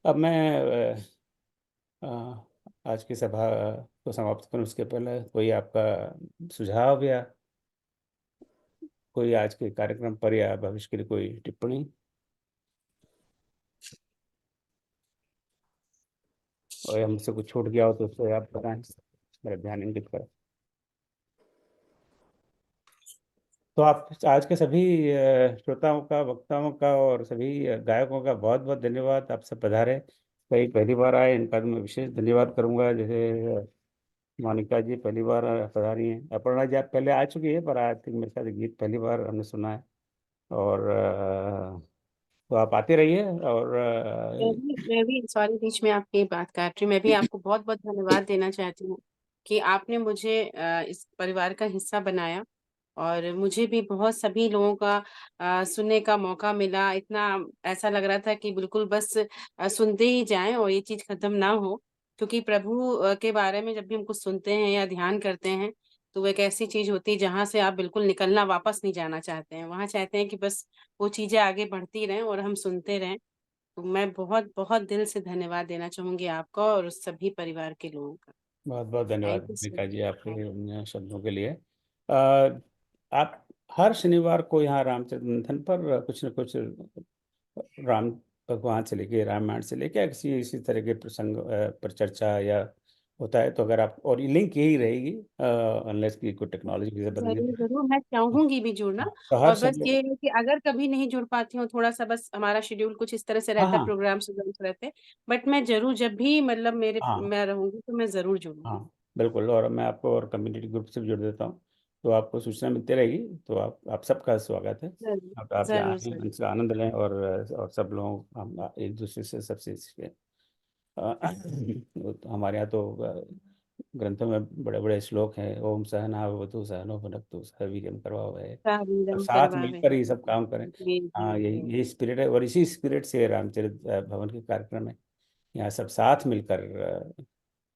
अब मैं आज की सभा को समाप्त करूँ उसके पहले कोई आपका सुझाव या कोई आज के कार्यक्रम पर या भविष्य के लिए कोई टिप्पणी? और हमसे कुछ छूट गया हो तो उससे आप बताएं, मेरा ध्यान इंगित करें। तो आप आज के सभी श्रोताओं का, वक्ताओं का और सभी गायकों का बहुत बहुत धन्यवाद। आप सब पधारे, कई पहली बार आए, इनका तो मैं विशेष धन्यवाद करूंगा। जैसे मोनिका जी पहली बार पधारी हैं, अपर्णा जी आप पहले आ चुकी है, पर आज तक मेरे साथ गीत पहली बार हमने सुना है। और तो आप आते रहिए। और मैं भी सॉरी, बीच में आपकी बात काट रही, मैं भी आपको बहुत बहुत धन्यवाद देना चाहती हूँ कि आपने मुझे इस परिवार का हिस्सा बनाया। और मुझे भी बहुत सभी लोगों का सुनने का मौका मिला। इतना ऐसा लग रहा था कि बिल्कुल बस सुनते ही जाएं और ये चीज खत्म ना हो। क्योंकि प्रभु के बारे में जब भी हम कुछ सुनते हैं या ध्यान करते हैं, तो वो एक ऐसी चीज होती है जहां से आप बिल्कुल निकलना, वापस नहीं जाना चाहते हैं। वहां चाहते हैं कि बस वो चीजें आगे बढ़ती रहें और हम सुनते रहें। तो मैं बहुत बहुत दिल से धन्यवाद देना चाहूंगी आपका और उस सभी परिवार के लोगों का। बहुत बहुत धन्यवाद थैंक यू सो मोनिका जी आपके मच। उन शब्दों के लिए। आप हर शनिवार को यहाँ रामचरित मंथन पर कुछ न कुछ राम भगवान से लेके, रामायण से लेके किसी इसी तरह के प्रसंग पर चर्चा या होता है तो अगर आप, और ये लिंक यही रहेगी अनलेस की कोई टेक्नोलॉजी से बदलनी ज़रूर, पड़े। ज़रूर, मैं चाहूँगी भी जुड़ना। तो हर और बस समय, ये है कि अगर कभी नहीं जुड़ पाती हूँ, थोड़ा-सा बस हमारा शेड्यूल कुछ इस तरह से हाँ रहता है, हाँ प्रोग्राम्स वगैरह रहते हैं, बट मैं ज़रूर जब भी मतलब हाँ मैं रहूँगी तो मैं ज़रूर जुड़ूँगी। हाँ बिल्कुल। और मैं आपको और कम्युनिटी ग्रुप से भी जोड़ देता हूँ, तो आपको सूचना मिलती रहेगी। तो आप सबका स्वागत है। ज़रूर, आप यहाँ ज़रूर, आएं, ज़रूर। उनसे आनंद लें, और सब लोग हम एक दूसरे से सबसे सीखें। तो हमारे यहाँ तो ग्रंथों में बड़े बड़े श्लोक हैं, ओम सहना भवतु सहनो भुनक्तु सह वीर्यं करवावहै। और सावीरम साथ मिलकर करवावहै। ही सब काम करें। जी, जी, हाँ, यही जी। यही स्पिरिट है, और इसी स्पिरिट से रामचरित भवन के कार्यक्रम है। यहाँ सब साथ मिलकर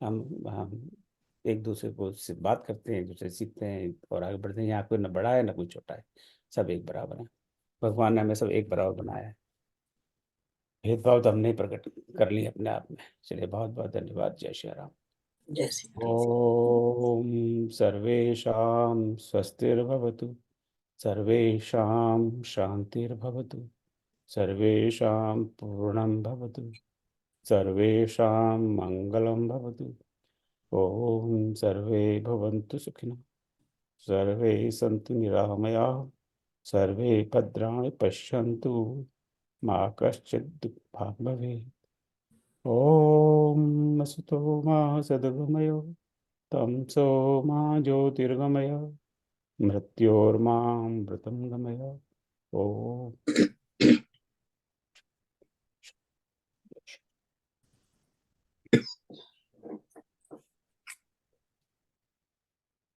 हम एक दूसरे को से बात करते हैं, एक दूसरे से सीखते हैं और आगे बढ़ते हैं। यहाँ कोई न बड़ा है न कोई छोटा है, सब एक बराबर है। भगवान ने हमें सब एक बराबर बनाया है। भेदभाव तो हमने ही प्रकट कर ली अपने आप में। चलिए, बहुत बहुत धन्यवाद। जय श्री राम। जय श्री राम। ओम सर्वेषां स्वस्तिर्भवतु, सर्वेषां शांतिर्भवतु, सर्वेषां पूर्णं भवतु, सर्वेषां मङ्गलं भवतु। ओम सर्वे भवन्तु सुखिनः, सर्वे सन्तु निरामयाः, सर्वे भद्राणि पश्यन्तु, मा कश्चित् दुःखभाग् भवेत्। ॐ असतो मा सद्गमय, तमसो मा ज्योतिर्गमय, मृत्योर्मां मृतं गमय। ओम